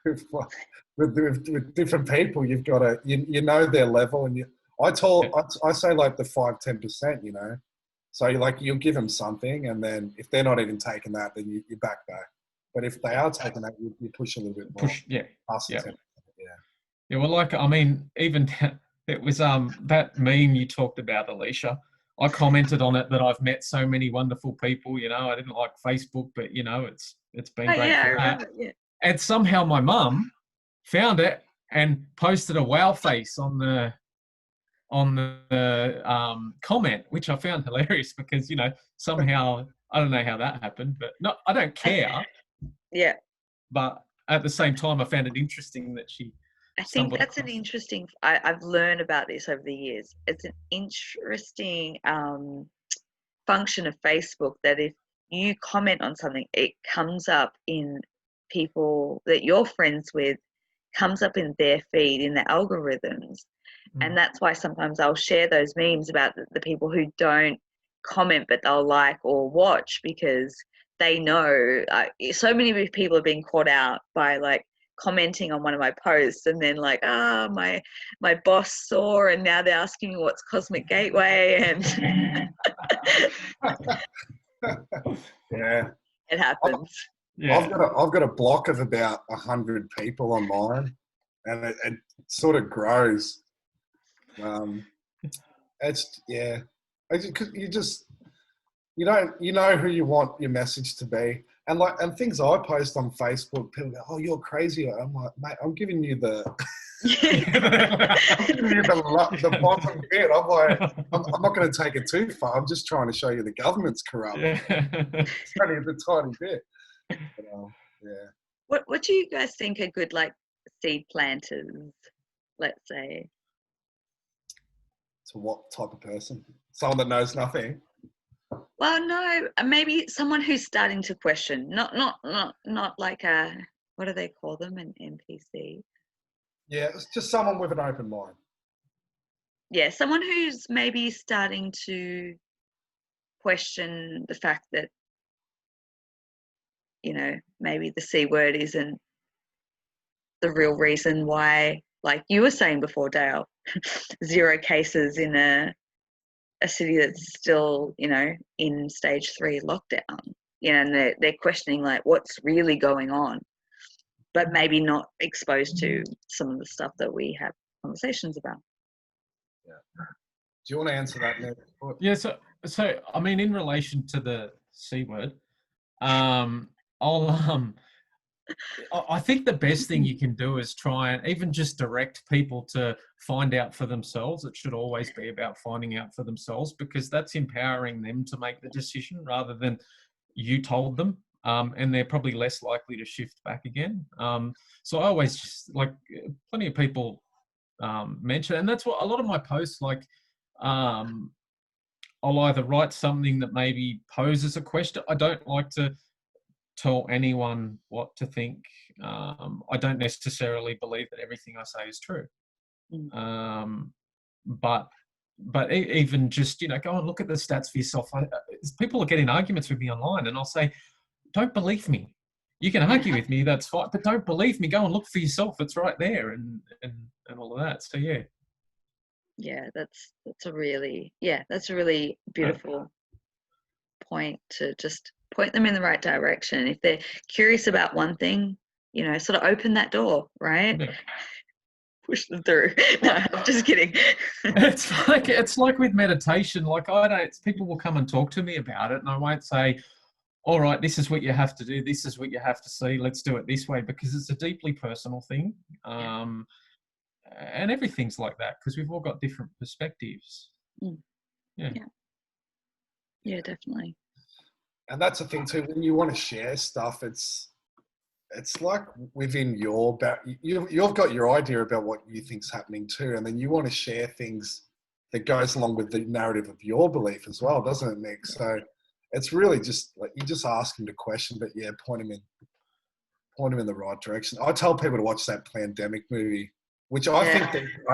C: with different people. You've got to, you know their level, and I say like the 5-10%. So you'll give them something, and then if they're not even taking that, then you back. But if they are taking that, you push a little bit more. Past the 10%. Yeah.
B: Yeah. Well, like, I mean, even it was that meme you talked about, Alicia. I commented on it that I've met so many wonderful people. I didn't like Facebook, but it's been great for that.
A: Yeah.
B: And somehow my mum found it and posted a wow face on the comment, which I found hilarious because somehow I don't know how that happened, but no, I don't care.
A: Yeah.
B: But at the same time, I found it interesting that she.
A: I think that's an interesting. I've learned about this over the years. It's an interesting function of Facebook that if you comment on something, it comes up in people that you're friends with comes up in their feed, in the algorithms. And that's why sometimes I'll share those memes about the people who don't comment, but they'll like or watch, because they know so many people have been caught out by like commenting on one of my posts, and then like, my boss saw, and now they're asking me what's Cosmic Gateway, and
C: Yeah,
A: it happens.
B: Yeah.
C: I've got a block of about 100 people on mine, and it sort of grows. It's because you know who you want your message to be, and things I post on Facebook, people go, "Oh, you're crazy." I'm like, mate, I'm giving you the the bottom bit. I'm like, I'm not going to take it too far. I'm just trying to show you the government's corrupt.
B: Yeah.
C: It's only the tiny bit. But, yeah.
A: What do you guys think are good like seed planters? Let's say.
C: To what type of person? Someone that knows nothing.
A: Well, no, maybe someone who's starting to question, not like a, what do they call them, an NPC?
C: Yeah, it's just someone with an open mind.
A: Yeah, someone who's maybe starting to question the fact that, maybe the C word isn't the real reason why, like you were saying before, Dale, 0 cases in a city that's still, in stage 3 lockdown, and they're questioning like what's really going on, but maybe not exposed to some of the stuff that we have conversations about.
C: Yeah. Do you want to answer that, Nick?
B: Yeah. So I mean, in relation to the C word, I think the best thing you can do is try and even just direct people to find out for themselves. It should always be about finding out for themselves, because that's empowering them to make the decision rather than you told them. And they're probably less likely to shift back again. So I always just, like, plenty of people mention, and that's what a lot of my posts, like, I'll either write something that maybe poses a question. I don't like to tell anyone what to think. I don't necessarily believe that everything I say is true. But even just, go and look at the stats for yourself. People are getting arguments with me online, and I'll say, don't believe me. You can argue with me, that's fine, but don't believe me. Go and look for yourself. It's right there, and all of that. So yeah.
A: Yeah, that's a really beautiful point, to just point them in the right direction. If they're curious about one thing, sort of open that door, right?
B: Yeah.
A: Push them through. No, I'm just kidding.
B: It's like with meditation. Like, people will come and talk to me about it, and I won't say, all right, this is what you have to do. This is what you have to see. Let's do it this way, because it's a deeply personal thing. And everything's like that, because we've all got different perspectives. Yeah,
A: definitely.
C: And that's the thing too, when you want to share stuff, it's like within you've got your idea about what you think's happening too, and then you want to share things that goes along with the narrative of your belief as well, doesn't it, Nick? So it's really just like, you just ask him the question, but yeah, point him in the right direction. I tell people to watch that Pandemic movie, which I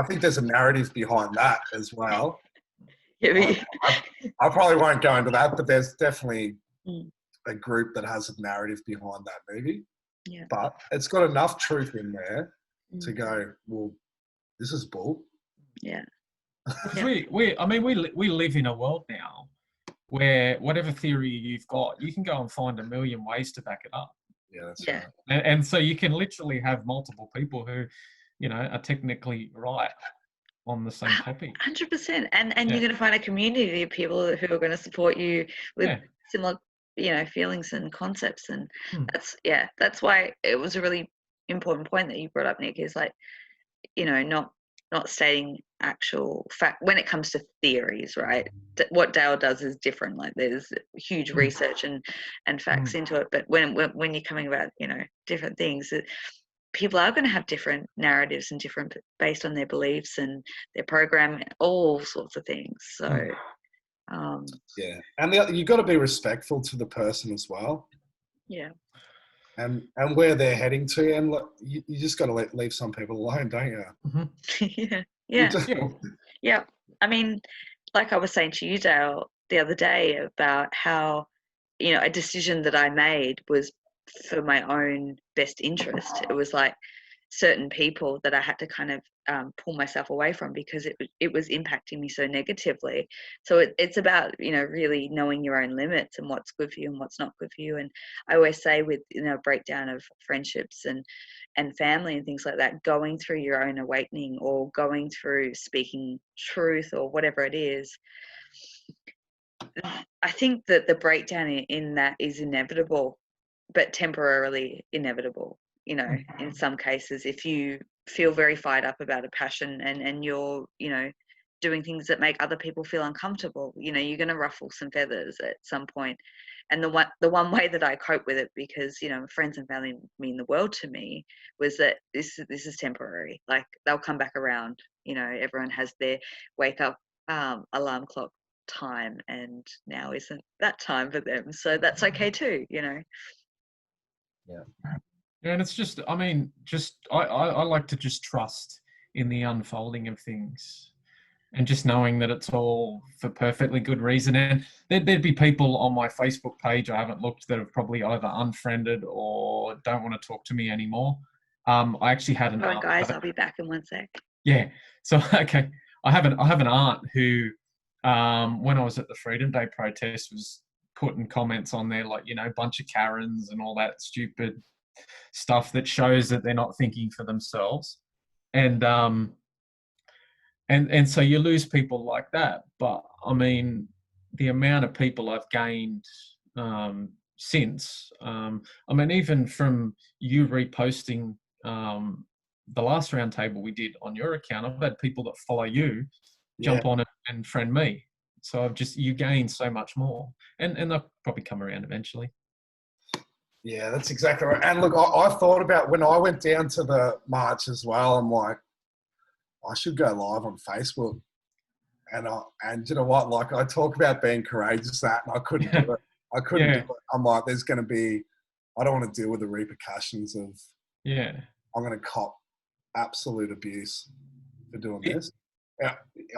C: think there's a narrative behind that as well. I probably won't go into that, but there's definitely a group that has a narrative behind that movie.
A: Yeah.
C: But it's got enough truth in there to go, well, this is bull.
A: Yeah.
B: We live in a world now where whatever theory you've got, you can go and find a million ways to back it up.
C: Yeah, that's right.
B: And so you can literally have multiple people who, are technically right on the same topic.
A: 100%. And you're going to find a community of people who are going to support you with similar, feelings and concepts. And that's why it was a really important point that you brought up, Nick, is like, not stating actual fact when it comes to theories, right? What Dale does is different. Like, there's huge research and facts into it. But when you're coming about, different things, people are going to have different narratives and different based on their beliefs and their program, all sorts of things. So,
C: and you've got to be respectful to the person as well.
A: Yeah.
C: and where they're heading to. And look, you just got to leave some people alone, don't you?
A: Yeah.
C: You
A: Yeah.
C: just-
A: Yeah. I mean, like I was saying to you, Dale, the other day about how, a decision that I made was for my own best interest. It was like certain people that I had to kind of pull myself away from because it was impacting me so negatively. So it's about, really knowing your own limits and what's good for you and what's not good for you. And I always say with, breakdown of friendships and family and things like that, going through your own awakening or going through speaking truth or whatever it is, I think that the breakdown in that is inevitable, but temporarily inevitable. In some cases, if you feel very fired up about a passion and you're, doing things that make other people feel uncomfortable, you're going to ruffle some feathers at some point. And the one way that I cope with it, because friends and family mean the world to me, was that this is temporary. Like they'll come back around. Everyone has their wake up alarm clock time, and now isn't that time for them, so that's okay too.
C: Yeah.
B: Yeah, and it's just, I mean, I like to just trust in the unfolding of things, and just knowing that it's all for perfectly good reason. And there'd be people on my Facebook page I haven't looked that have probably either unfriended or don't want to talk to me anymore. I actually had an
A: Hold on,
B: aunt.
A: guys, I'll be back in 1 sec.
B: Yeah. So okay, I have an aunt who, when I was at the Freedom Day protest, was putting comments on there like, bunch of Karens and all that stupid stuff that shows that they're not thinking for themselves. And so you lose people like that. But I mean, the amount of people I've gained since, I mean, even from you reposting the last roundtable we did on your account, I've had people that follow you jump on it and friend me. So you gain so much more, and they'll probably come around eventually.
C: Yeah, that's exactly right. And look, I thought about when I went down to the march as well. I'm like, I should go live on Facebook. And you know what? Like I talk about being courageous, and I couldn't do it. I couldn't do it. I'm like, there's going to be, I don't want to deal with the repercussions of, I'm going to cop absolute abuse for doing this. Yeah,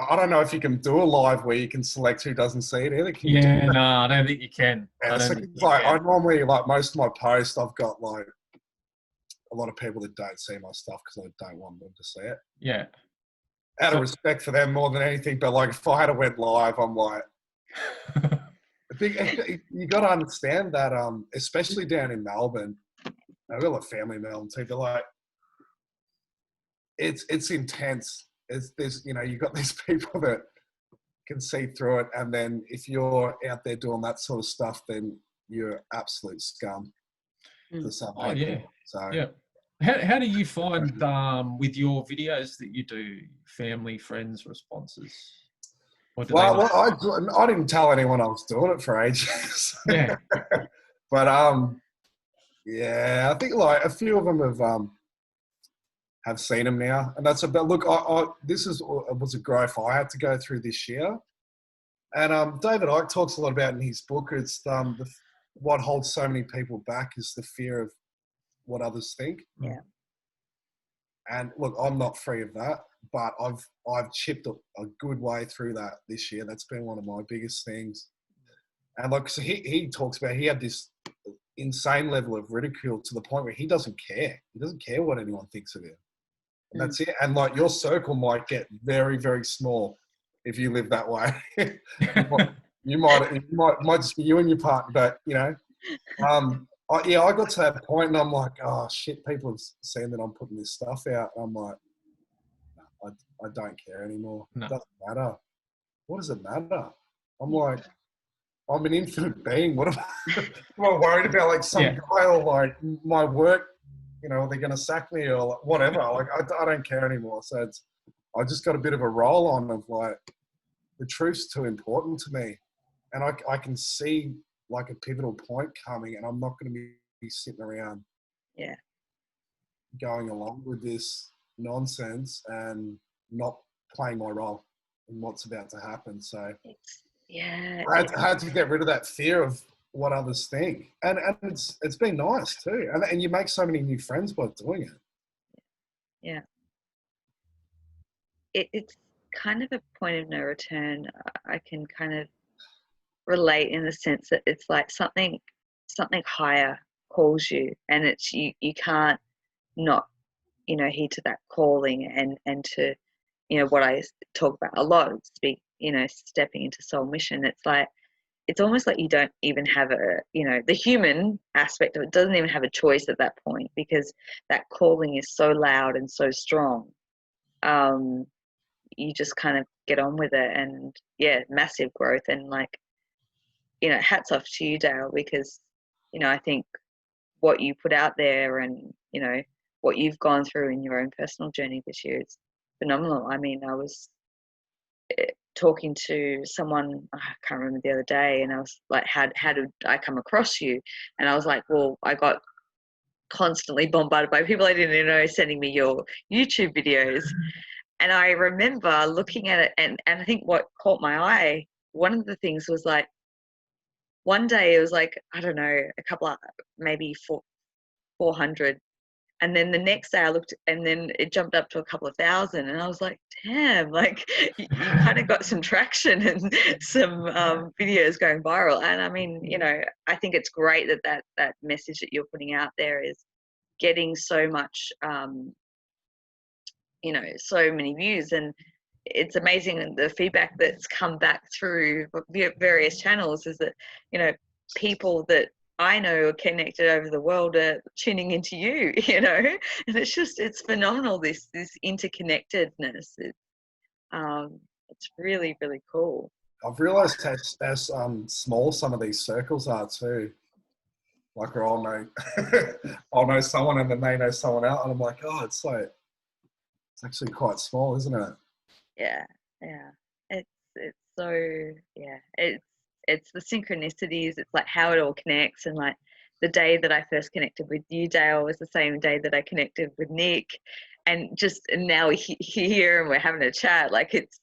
C: I don't know if you can do a live where you can select who doesn't see it either. Can you do that?
B: No, I don't think you can.
C: Yeah, I normally, like most of my posts, I've got like a lot of people that don't see my stuff because I don't want them to see it.
B: Yeah.
C: Out of respect for them more than anything, but like if I had went live, I'm like, I think you got to understand that, especially down in Melbourne, I've got a lot of family in Melbourne too. They're like, it's intense. There's you got these people that can see through it, and then if you're out there doing that sort of stuff, then you're absolute scum for some people.
B: Yeah.
C: So
B: yeah. How do you find with your videos that you do family, friends responses?
C: Well, I didn't tell anyone I was doing it for ages.
B: Yeah.
C: But yeah, I think like a few of them have seen them now, and that's about. Look, this was a growth I had to go through this year, and David Icke talks a lot about in his book. It's what holds so many people back is the fear of what others think.
A: Yeah.
C: And look, I'm not free of that, but I've chipped a good way through that this year. That's been one of my biggest things. And like, so he talks about he had this insane level of ridicule to the point where he doesn't care. He doesn't care what anyone thinks of him. And that's it. And like your circle might get very, very small if you live that way. you might just be you and your partner, but I got to that point and I'm like, oh shit, people have seen that I'm putting this stuff out. I'm like, no, I don't care anymore.
B: No.
C: It doesn't matter. What does it matter? I'm like, I'm an infinite being. What am I worried about? Like some guy or like my work, they're going to sack me or like, whatever. Like I don't care anymore. So I just got a bit of a roll on of like, the truth's too important to me. And I can see like a pivotal point coming, and I'm not going to be sitting around going along with this nonsense and not playing my role in what's about to happen. So I had to get rid of that fear of what others think, and it's been nice too, and you make so many new friends by doing it.
A: Yeah. It's kind of a point of no return. I can kind of relate in the sense that it's like something higher calls you, and it's you can't not, you know, heed to that calling, and to, you know, what I talk about a lot, speak, you know, stepping into soul mission. It's like, it's almost like you don't even have a, you know, the human aspect of it doesn't even have a choice at that point, because that calling is so loud and so strong. You just kind of get on with it, and yeah, massive growth. And like, you know, hats off to you, Dale, because, you know, I think what you put out there, and, you know, what you've gone through in your own personal journey this year is phenomenal. I mean, I was talking to someone, I can't remember, the other day, and I was like, how did I come across you? And I was like, well, I got constantly bombarded by people I didn't even know sending me your YouTube videos. And I remember looking at it, and I think what caught my eye, one of the things was like, one day it was like, I don't know, a couple of, maybe 400. And then the next day I looked, and then it jumped up to a couple of thousand. And I was like, damn, like you kind of got some traction and some videos going viral. And I mean, you know, I think it's great that message that you're putting out there is getting so much, you know, so many views. And it's amazing the feedback that's come back through various channels is that, you know, people that I know are connected over the world are tuning into you, you know, and it's phenomenal, this interconnectedness. It's really, really cool.
C: I've realised how small some of these circles are too. Like we all know, I'll know someone, and then they know someone else, and I'm like, oh, it's actually quite small, isn't it?
A: Yeah. It's so, yeah, it's the synchronicities. It's like how it all connects. And like the day that I first connected with you, Dale, was the same day that I connected with Nick, and now we're here and we're having a chat. Like it's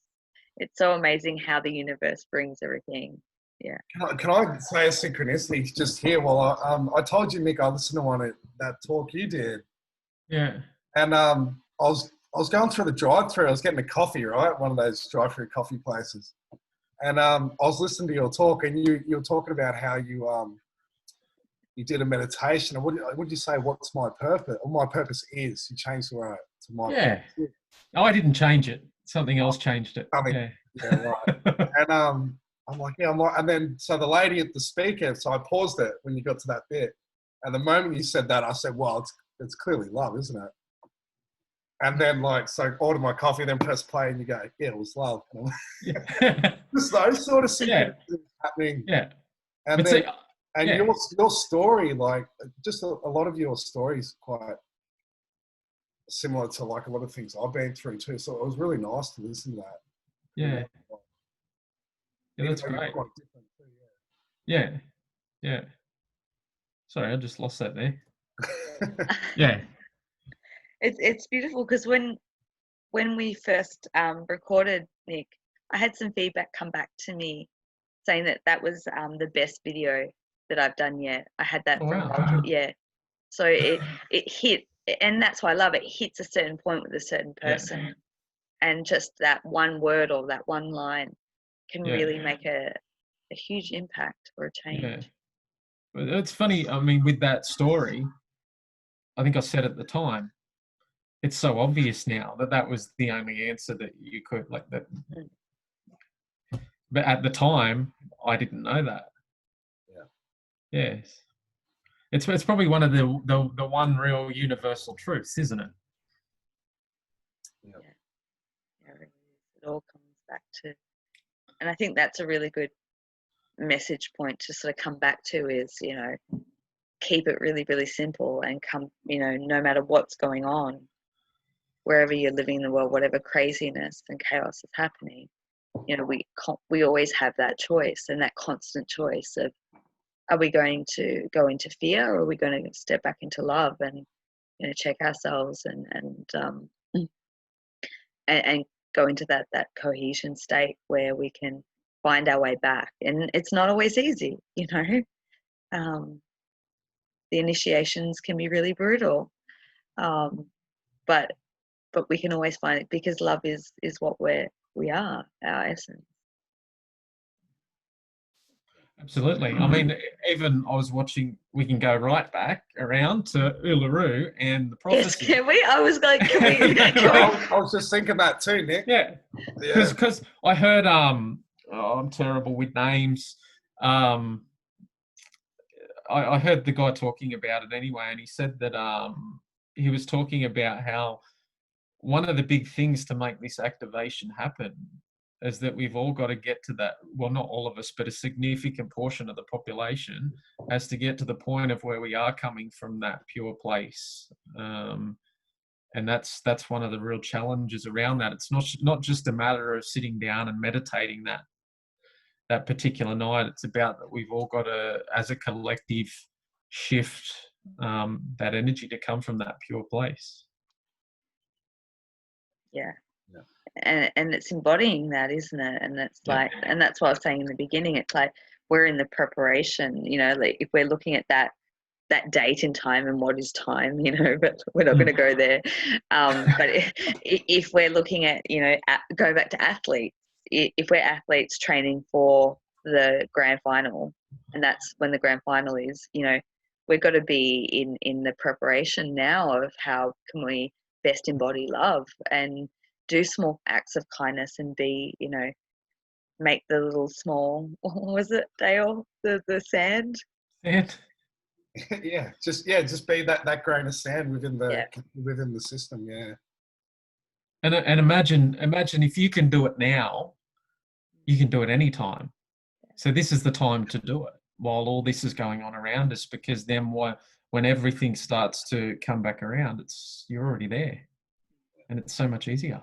A: so amazing how the universe brings everything. Yeah.
C: Can I say a synchronicity just here? Well, I told you, Nick, I listened to that talk you did.
B: Yeah.
C: And I was going through the drive-through. I was getting a coffee, right? One of those drive-through coffee places. And I was listening to your talk, and you were talking about how you did a meditation. And what did you say? What's my purpose? Or my purpose is. You changed the word to my
B: Yeah.
C: purpose.
B: Oh, I didn't change it. Something else changed it.
C: Yeah, right. And I'm like, yeah, and then so the lady at the speaker. So I paused it when you got to that bit, and the moment you said that, I said, well, it's clearly love, isn't it? And then, like, so order my coffee, then press play, and you go, yeah, it was love. Just those sort of things happening.
B: Yeah.
C: And then, your story, like, just a lot of your stories quite similar to, like, a lot of things I've been through too. So it was really nice to listen to that.
B: Yeah. Yeah, that's great.
C: Quite different too,
B: Yeah. Sorry, I just lost that there. Yeah.
A: It's beautiful, because when we first recorded, Nick, I had some feedback come back to me saying that was the best video that I've done yet. I had that from
B: wow.
A: yeah. So it hit, and that's why I love it. It hits a certain point with a certain person, and just that one word or that one line can really make a huge impact or a change.
B: Yeah. But it's funny. I mean, with that story, I think I said at the time, it's so obvious now that was the only answer that you could, like that. But at the time, I didn't know that. Yeah. Yes. It's probably one of the one real universal truths, isn't it?
A: Yeah, it all comes back to, and I think that's a really good message point to sort of come back to is, you know, keep it really, really simple, and come, you know, no matter what's going on, wherever you're living in the world, whatever craziness and chaos is happening, you know, we always have that choice, and that constant choice of, are we going to go into fear, or are we going to step back into love, and, you know, check ourselves and go into that cohesion state where we can find our way back. And it's not always easy, you know, the initiations can be really brutal, but we can always find it, because love is what we are, our essence.
B: Absolutely. I mean, even I was watching, we can go right back around to Uluru and the prophecy.
A: Yes, can we? I was like, can we?
C: I was just thinking that too, Nick.
B: Yeah. Because I heard, I'm terrible with names. I heard the guy talking about it anyway, and he said that he was talking about how one of the big things to make this activation happen is that we've all got to get to that, well, not all of us, but a significant portion of the population has to get to the point of where we are coming from that pure place. And that's one of the real challenges around that. It's not just a matter of sitting down and meditating that particular night. It's about that we've all got to, as a collective, shift that energy to come from that pure place.
A: Yeah. And it's embodying that, isn't it? And it's like, and that's what I was saying in the beginning. It's like we're in the preparation, like if we're looking at that date in time and what is time, but we're not going to go there. But if we're looking at, go back to athletes, if we're athletes training for the grand final, and that's when the grand final is, we've got to be in the preparation now of how can we best embody love and do small acts of kindness and be, make the little small, what was it, Dale? The sand?
B: Sand.
C: Just be that grain of sand within the system. Yeah.
B: And imagine if you can do it now, you can do it anytime. So this is the time to do it while all this is going on around us, because then when everything starts to come back around, you're already there, and it's so much easier.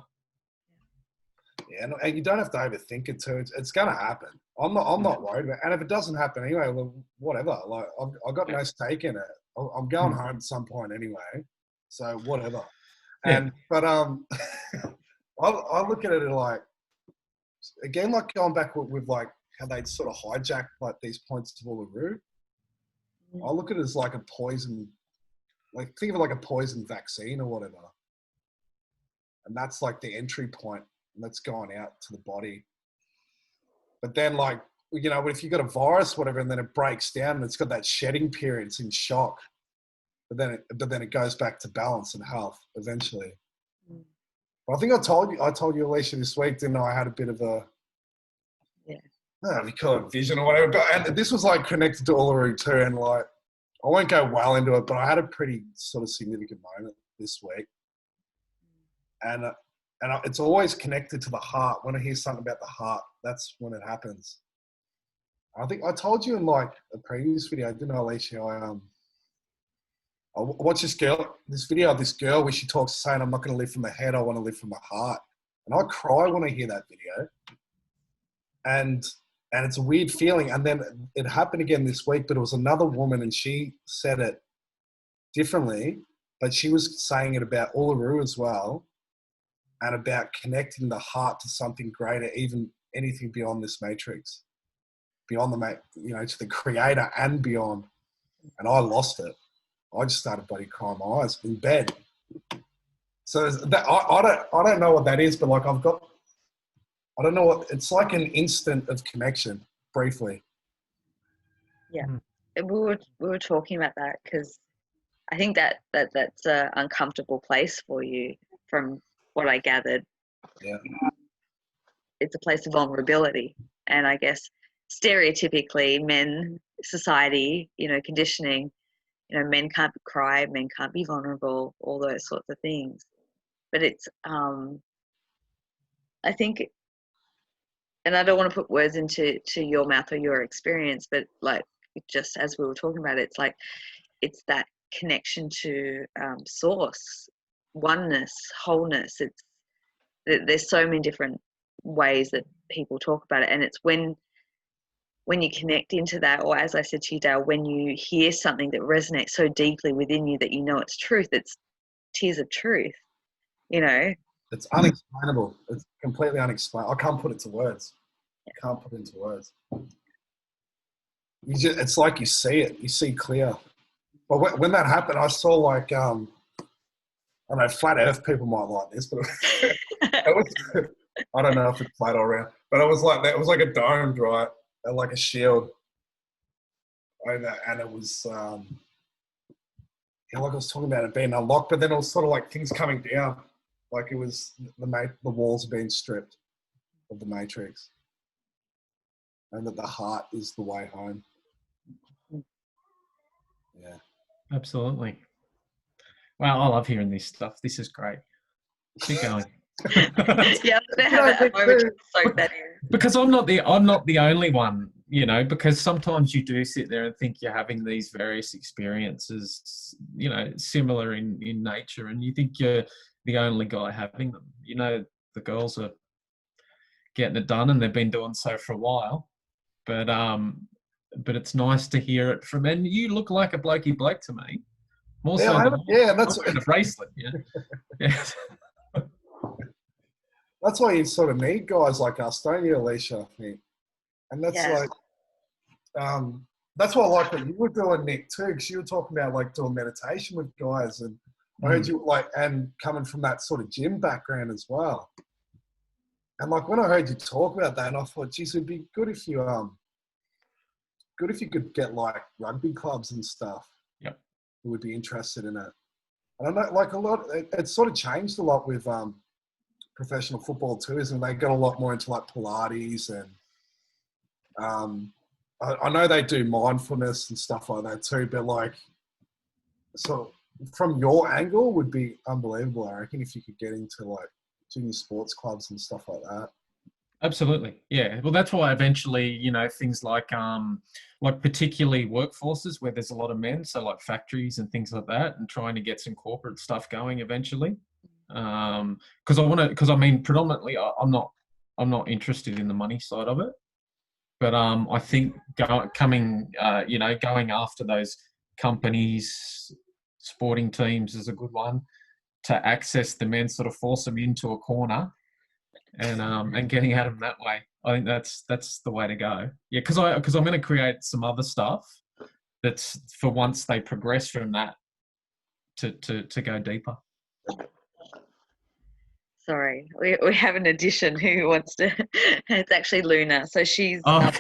C: Yeah, and you don't have to overthink it too. It's going to happen. I'm not worried about it. And if it doesn't happen anyway, well, whatever. Like I've got no stake in it. I'm going home at some point anyway, so whatever. But I look at it like, again, like going back with like how they sort of hijack like these points of Uluru. I look at it as like a poison, like think of it like a poison vaccine or whatever, and that's like the entry point. And that's going out to the body. But then, like, if you've got a virus, whatever, and then it breaks down and it's got that shedding period, it's in shock. But then it goes back to balance and health eventually. Well, I think I told you, Alicia, this week, didn't I? I had a bit of a, I don't know if you call it vision or whatever. But and this was like connected to Uluru too. And like, I won't go well into it, but I had a pretty sort of significant moment this week. And it's always connected to the heart. When I hear something about the heart, that's when it happens. I think I told you in like a previous video, didn't I, Alicia? I watched this video of this girl where she talks saying, I'm not going to live from the head, I want to live from the heart. And I cry when I hear that video. And it's a weird feeling. And then it happened again this week, but it was another woman and she said it differently, but she was saying it about Uluru as well. And about connecting the heart to something greater, even anything beyond this matrix, beyond to the creator and beyond. And I lost it. I just started bloody crying my eyes in bed. So that, I don't know what that is, but like I don't know what, it's like an instant of connection, briefly.
A: Yeah. We were talking about that because I think that's an uncomfortable place for you from what I gathered.
C: Yeah.
A: It's a place of vulnerability. And I guess stereotypically men, society, conditioning, men can't cry, men can't be vulnerable, all those sorts of things. But it's, I think, and I don't want to put words into your mouth or your experience, but like, just as we were talking about it, it's like, it's that connection to source, oneness, wholeness. There's so many different ways that people talk about it, and it's when you connect into that, or as I said to you, Dale, when you hear something that resonates so deeply within you that you know it's truth, it's tears of truth,
C: It's unexplainable. It's completely unexplainable. I can't put it to words. I can't put it into words. it's like you see it, you see clear. But when that happened, I saw like, I know flat Earth people might like this, but it was, I don't know if it's flat or round, but it was like that. It was like a domed, right, and like a shield, and it was, like I was talking about it being unlocked, but then it was sort of like things coming down, like it was the walls being stripped of the matrix, and that the heart is the way home. Yeah,
B: absolutely. Wow, I love hearing this stuff. This is great. Keep going.
A: Yeah, I'm gonna have a moment to soak that in.
B: Because I'm not the only one, you know, because sometimes you do sit there and think you're having these various experiences, you know, similar in nature, and you think you're the only guy having them. You know, the girls are getting it done and they've been doing so for a while. But it's nice to hear it from, and you look like a blokey bloke to me. More so than
C: that's
B: I'm wearing a bracelet, yeah. Yeah.
C: That's why you sort of need guys like us, don't you, Alicia? I think, and that's like, that's what I like what you were doing, Nick, too, because you were talking about like doing meditation with guys, and I heard you like, and coming from that sort of gym background as well. And like when I heard you talk about that, and I thought, geez, it'd be good if you could get like rugby clubs and stuff.
B: Yep.
C: Who would be interested in it. And I know like a lot, it's sort of changed a lot with professional football too, isn't it? They got a lot more into like Pilates, and I know they do mindfulness and stuff like that too, but like, so from your angle would be unbelievable, I reckon, if you could get into like junior sports clubs and stuff like that.
B: Absolutely. Yeah. Well, that's why eventually, you know, things like particularly workforces where there's a lot of men, so like factories and things like that, and trying to get some corporate stuff going eventually. Because I mean, predominantly, I'm not interested in the money side of it, but I think going after those companies, sporting teams is a good one to access the men, sort of force them into a corner, and getting at them that way. I think that's the way to go. Yeah, because I'm going to create some other stuff that's for once they progress from that to go deeper.
A: Sorry, we have an addition who wants to. It's actually Luna, so she's.
B: Oh.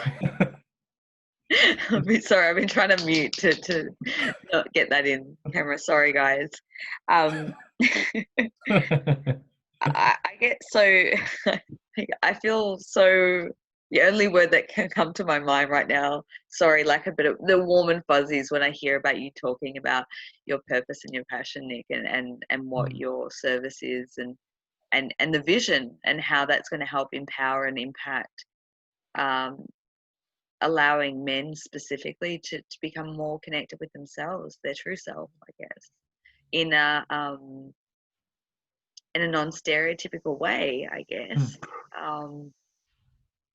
A: Sorry, I've been trying to mute to not get that in camera. Sorry, guys. I get so. I feel so. The only word that can come to my mind right now, sorry, like a bit of the warm and fuzzies when I hear about you talking about your purpose and your passion, Nick, and what your service is, and the vision and how that's going to help empower and impact, allowing men specifically to become more connected with themselves, their true self, I guess, in a non-stereotypical way, I guess.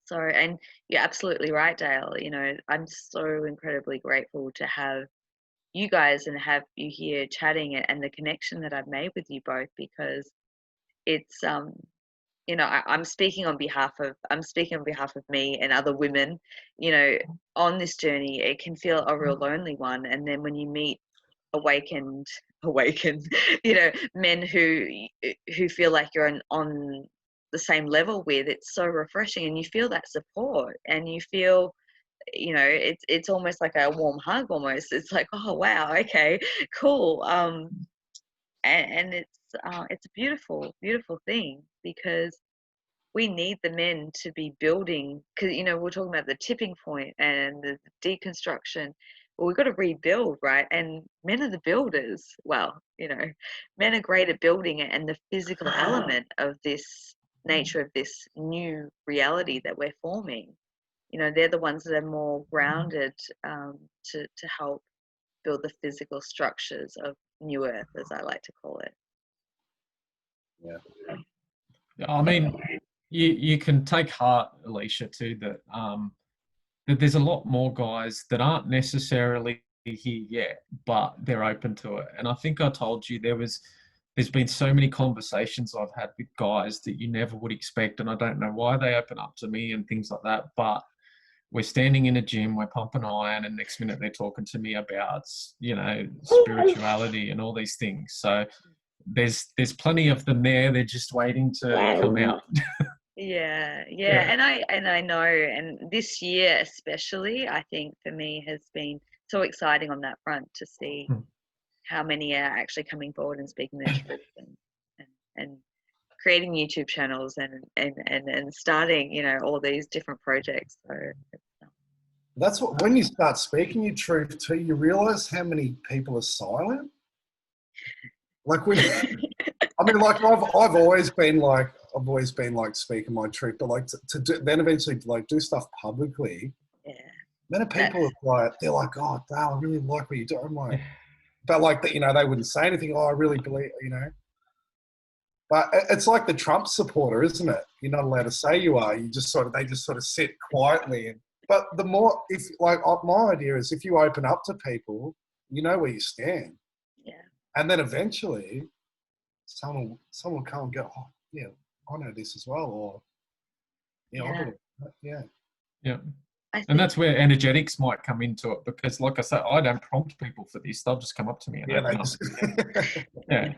A: So, and you're absolutely right, Dale. You know, I'm so incredibly grateful to have you guys and have you here chatting, and the connection that I've made with you both, because it's you know, I'm speaking on behalf of me and other women, you know, on this journey. It can feel a real lonely one, and then when you meet awakened you know, men who feel like you're on the same level with, it's so refreshing, and you feel that support, and you feel, you know, it's almost like a warm hug almost. It's like, oh wow, okay, cool. And it's a beautiful thing, because we need the men to be building, because, you know, we're talking about the tipping point and the deconstruction. Well, we've got to rebuild, right? And men are the builders. Well, you know, men are great at building it, and the physical element of this nature of this new reality that we're forming. You know, they're the ones that are more grounded, to help build the physical structures of New Earth, as I like to call it.
C: Yeah.
B: I mean, you can take heart, Alicia, too, that that there's a lot more guys that aren't necessarily here yet, but they're open to it. And I think I told you there's been so many conversations I've had with guys that you never would expect, and I don't know why they open up to me and things like that. But we're standing in a gym, we're pumping iron, and next minute they're talking to me about, you know, spirituality and all these things. So there's plenty of them there. They're just waiting to come out.
A: Yeah.
B: Yeah.
A: And I know, and this year especially, I think for me has been so exciting on that front to see how many are actually coming forward and speaking their truth and creating YouTube channels and starting, you know, all these different projects. So
C: That's what, when you start speaking your truth too, you realize how many people are silent. Like when, I mean, like I've always been like speaking my truth, but like to do, then eventually like do stuff publicly.
A: yeah,
C: Many people are like, they're like, oh, Dale, I really like what you do. I'm like, but like that, you know, they wouldn't say anything. Oh, I really believe, you know. But it's like the Trump supporter, isn't it? You're not allowed to say you are. You just they just sort of sit quietly. But the more, if like my idea is, if you open up to people, you know where you stand.
A: yeah.
C: And then eventually, someone will come and go, oh, yeah, I know this as well, or yeah, I believe that. Yeah.
B: Yeah. And that's where energetics might come into it, because like I said, I don't prompt people for this. They'll just come up to me and open up. Yeah.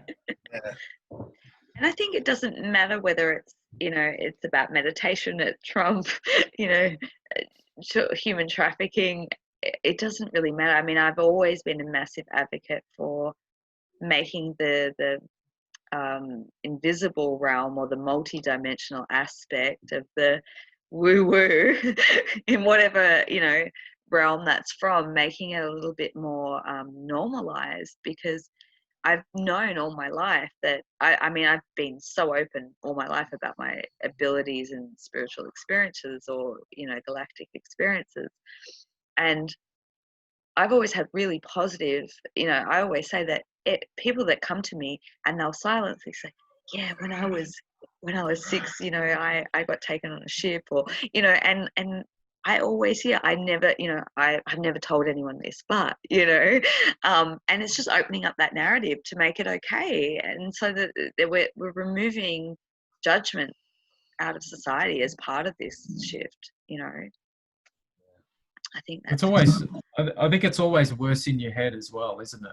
A: And I think it doesn't matter whether it's, you know, it's about meditation at Trump, you know, human trafficking. It doesn't really matter. I mean, I've always been a massive advocate for making the invisible realm or the multi-dimensional aspect of the woo-woo in whatever, you know, realm that's from, making it a little bit more normalized, because I've known all my life that I mean, I've been so open all my life about my abilities and spiritual experiences, or, you know, galactic experiences. And I've always had really positive, you know, I always say that people that come to me and they'll silently say, yeah, when I was 6, you know, I got taken on a ship, or, you know, and I always hear, I never, you know, I've never told anyone this, but, you know, and it's just opening up that narrative to make it okay. And so that we're removing judgment out of society as part of this shift, you know. I think that's
B: it's always, I think it's always worse in your head as well, isn't it?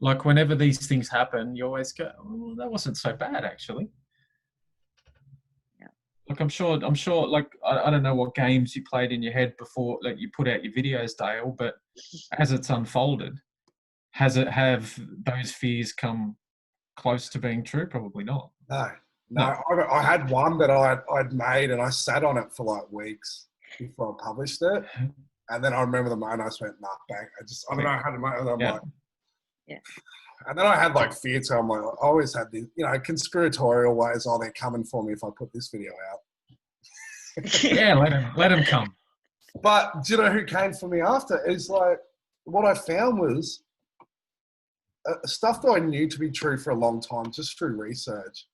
B: Like whenever these things happen, you always go, oh, that wasn't so bad actually. Like I'm sure, like, I don't know what games you played in your head before that you put out your videos, Dale, but as it's unfolded, have those fears come close to being true? Probably not.
C: No. I had one that I'd made, and I sat on it for like weeks before I published it. And then I remember the moment I just went, nah, bang. I don't know how to make it. I'm like,
A: yeah.
C: And then I had like fear too. I'm like, I always had these, you know, conspiratorial ways. Oh, they're coming for me if I put this video out.
B: Yeah, let them come.
C: But do you know who came for me after? Is like, what I found was stuff that I knew to be true for a long time, just through research.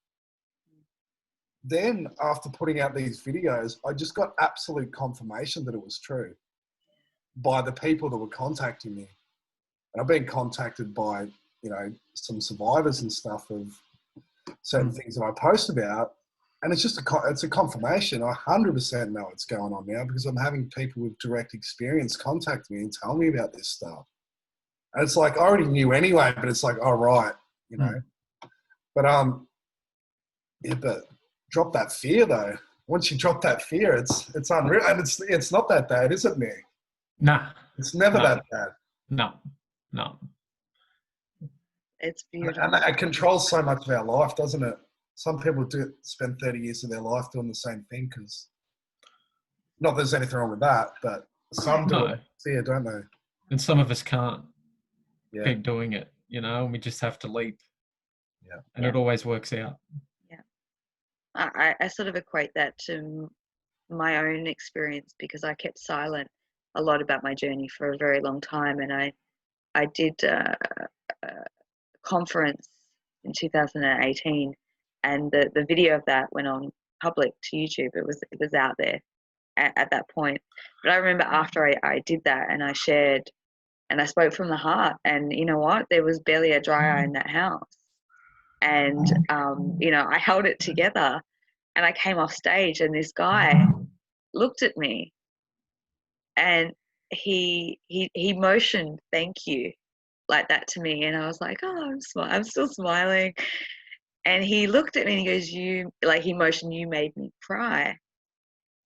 C: Then after putting out these videos, I just got absolute confirmation that it was true by the people that were contacting me. And I've been contacted by, you know, some survivors and stuff of certain things that I post about. And it's just it's a confirmation. I 100% know what's going on now, because I'm having people with direct experience contact me and tell me about this stuff. And it's like, I already knew anyway, but it's like, oh, right, you know. But, yeah, but drop that fear though. Once you drop that fear, it's unreal. And it's not that bad, is it, Nick?
B: Nah.
C: It's never that bad.
B: No.
A: It's beautiful.
C: And it controls so much of our life, doesn't it? Some people do spend 30 years of their life doing the same thing, because not that there's anything wrong with that, but some do it fear, don't they?
B: And some of us can't keep doing it, you know, and we just have to leap.
C: Yeah.
B: And it always works out.
A: Yeah. I sort of equate that to my own experience, because I kept silent a lot about my journey for a very long time. And I did a conference in 2018, and the video of that went on public to YouTube. It was out there at that point. But I remember after I did that, and I shared, and I spoke from the heart, and you know what? There was barely a dry eye in that house. And, you know, I held it together, and I came off stage, and this guy looked at me, and he motioned thank you like that to me, and I was like, oh, I'm still smiling. And he looked at me and he goes, he motioned, you made me cry.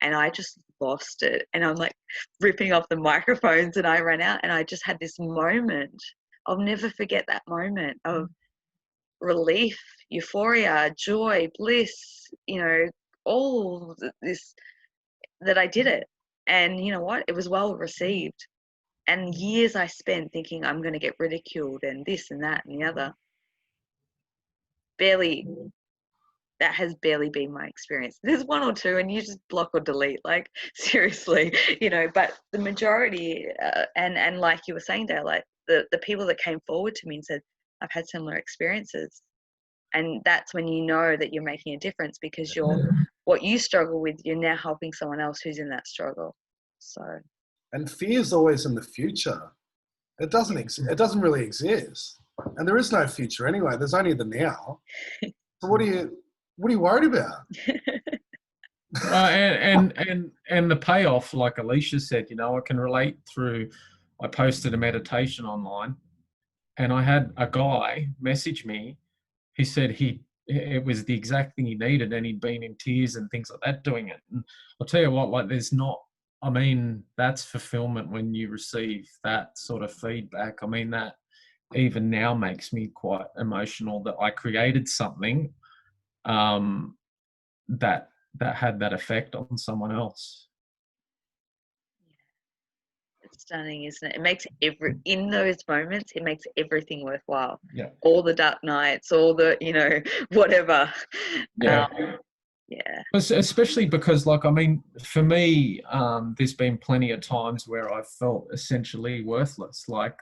A: And I just lost it. And I'm like ripping off the microphones, and I ran out, and I just had this moment. I'll never forget that moment of relief, euphoria, joy, bliss, all this, that I did it. And you know what? It was well received. And years I spent thinking I'm going to get ridiculed and this and that and the other. That has barely been my experience. There's one or two and you just block or delete, like seriously, but the majority, and like you were saying, Dale, like the people that came forward to me and said, I've had similar experiences. And that's when you know that you're making a difference, because what you struggle with, you're now helping someone else who's in that struggle. So. And
C: fear is always in the future. It doesn't really exist. And there is no future anyway. There's only the now. So what are you worried about?
B: And the payoff, like Alicia said, I can relate through. I posted a meditation online, and I had a guy message me. He said it was the exact thing he needed, and he'd been in tears and things like that doing it. And I'll tell you what, like that's fulfillment when you receive that sort of feedback. I mean, that even now makes me quite emotional that I created something that had that effect on someone else.
A: It's stunning, isn't it? It makes in those moments, it makes everything worthwhile.
B: Yeah.
A: All the dark nights, all the, whatever.
B: Yeah.
A: Yeah.
B: Especially because, for me, there's been plenty of times where I felt essentially worthless. Like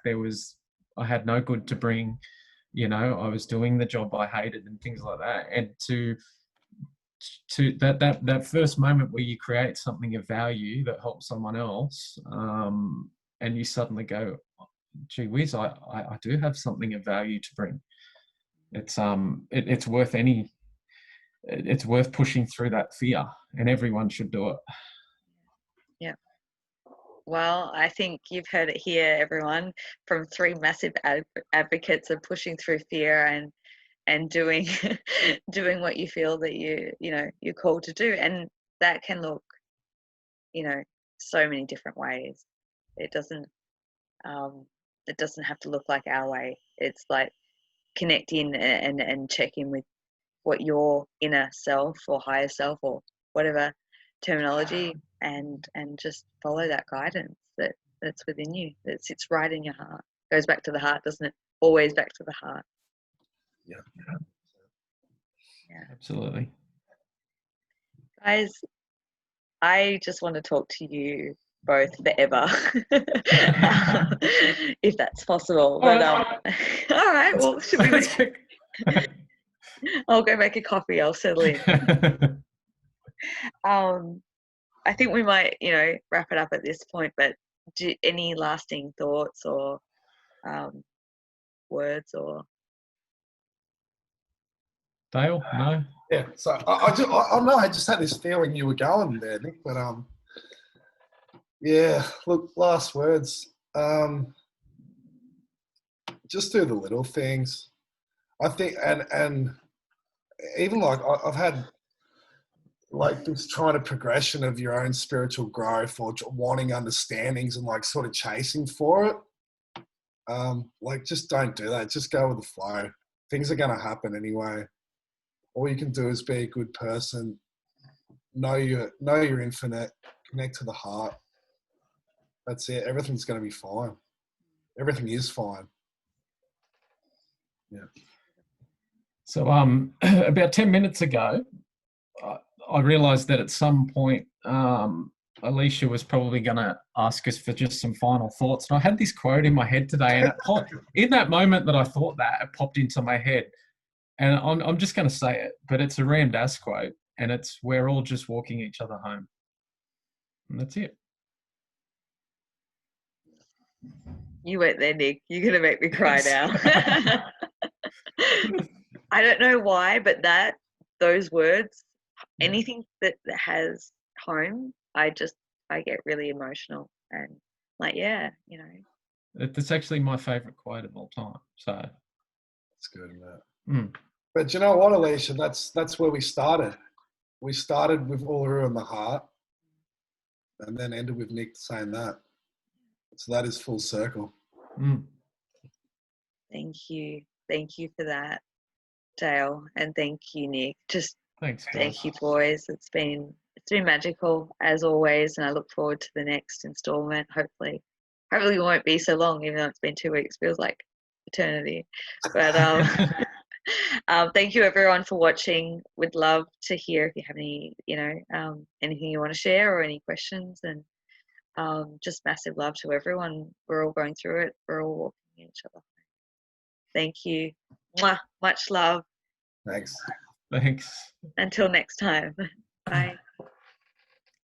B: I had no good to bring, I was doing the job I hated and things like that. And to that first moment where you create something of value that helps someone else, and you suddenly go, gee whiz, I do have something of value to bring. It's worth it's worth pushing through that fear, and everyone should do it.
A: Yeah. Well, I think you've heard it here, everyone, from three massive advocates of pushing through fear and doing doing what you feel that you're called to do. And that can look, so many different ways. It doesn't have to look like our way. It's like connect in and check in with what your inner self or higher self or whatever terminology, and just follow that guidance that's within you, that sits right in your heart. Goes back to the heart, doesn't it? Always back to the heart.
C: Yeah.
B: Absolutely.
A: Guys, I just want to talk to you both forever, if that's possible. But all right. Well, should we make? I'll go make a coffee. I'll settle in. I think we might, wrap it up at this point. But any lasting thoughts or words or?
B: Dale, no.
C: Yeah. So I just had this feeling you were going there, Nick. But yeah. Look, last words. Just do the little things. I think, and even I've had this trying to progression of your own spiritual growth or wanting understandings and sort of chasing for it. Just don't do that. Just go with the flow. Things are going to happen anyway. All you can do is be a good person. Know you're infinite. Connect to the heart. That's it. Everything's going to be fine. Everything is fine. Yeah.
B: So about 10 minutes ago, I realised that at some point Alicia was probably going to ask us for just some final thoughts. And I had this quote in my head today, and in that moment that I thought that, it popped into my head. And I'm just going to say it, but it's a Ram Dass quote, and it's, we're all just walking each other home. And that's it.
A: You went there, Nick. You're going to make me cry now. I don't know why, but those words, anything that has home, I get really emotional. And like, yeah, you know.
B: It's actually my favourite quote of all time. So
C: It's good, isn't it?
B: mm.
C: But you know what, Alicia? That's where we started. We started with Uluru in the heart, and then ended with Nick saying that. So that is full circle.
B: Mm.
A: Thank you for that, Dale, and thank you, Nick. Just
B: Thanks, guys.
A: thank you, boys. It's been magical as always, and I look forward to the next installment. Hopefully it won't be so long, even though it's been 2 weeks. Feels like eternity. But thank you everyone for watching. We'd love to hear if you have any, anything you want to share or any questions. And just massive love to everyone. We're all going through it. We're all walking each other. Thank you. Mwah. Much love.
C: Thanks.
B: Thanks.
A: Until next time. Bye.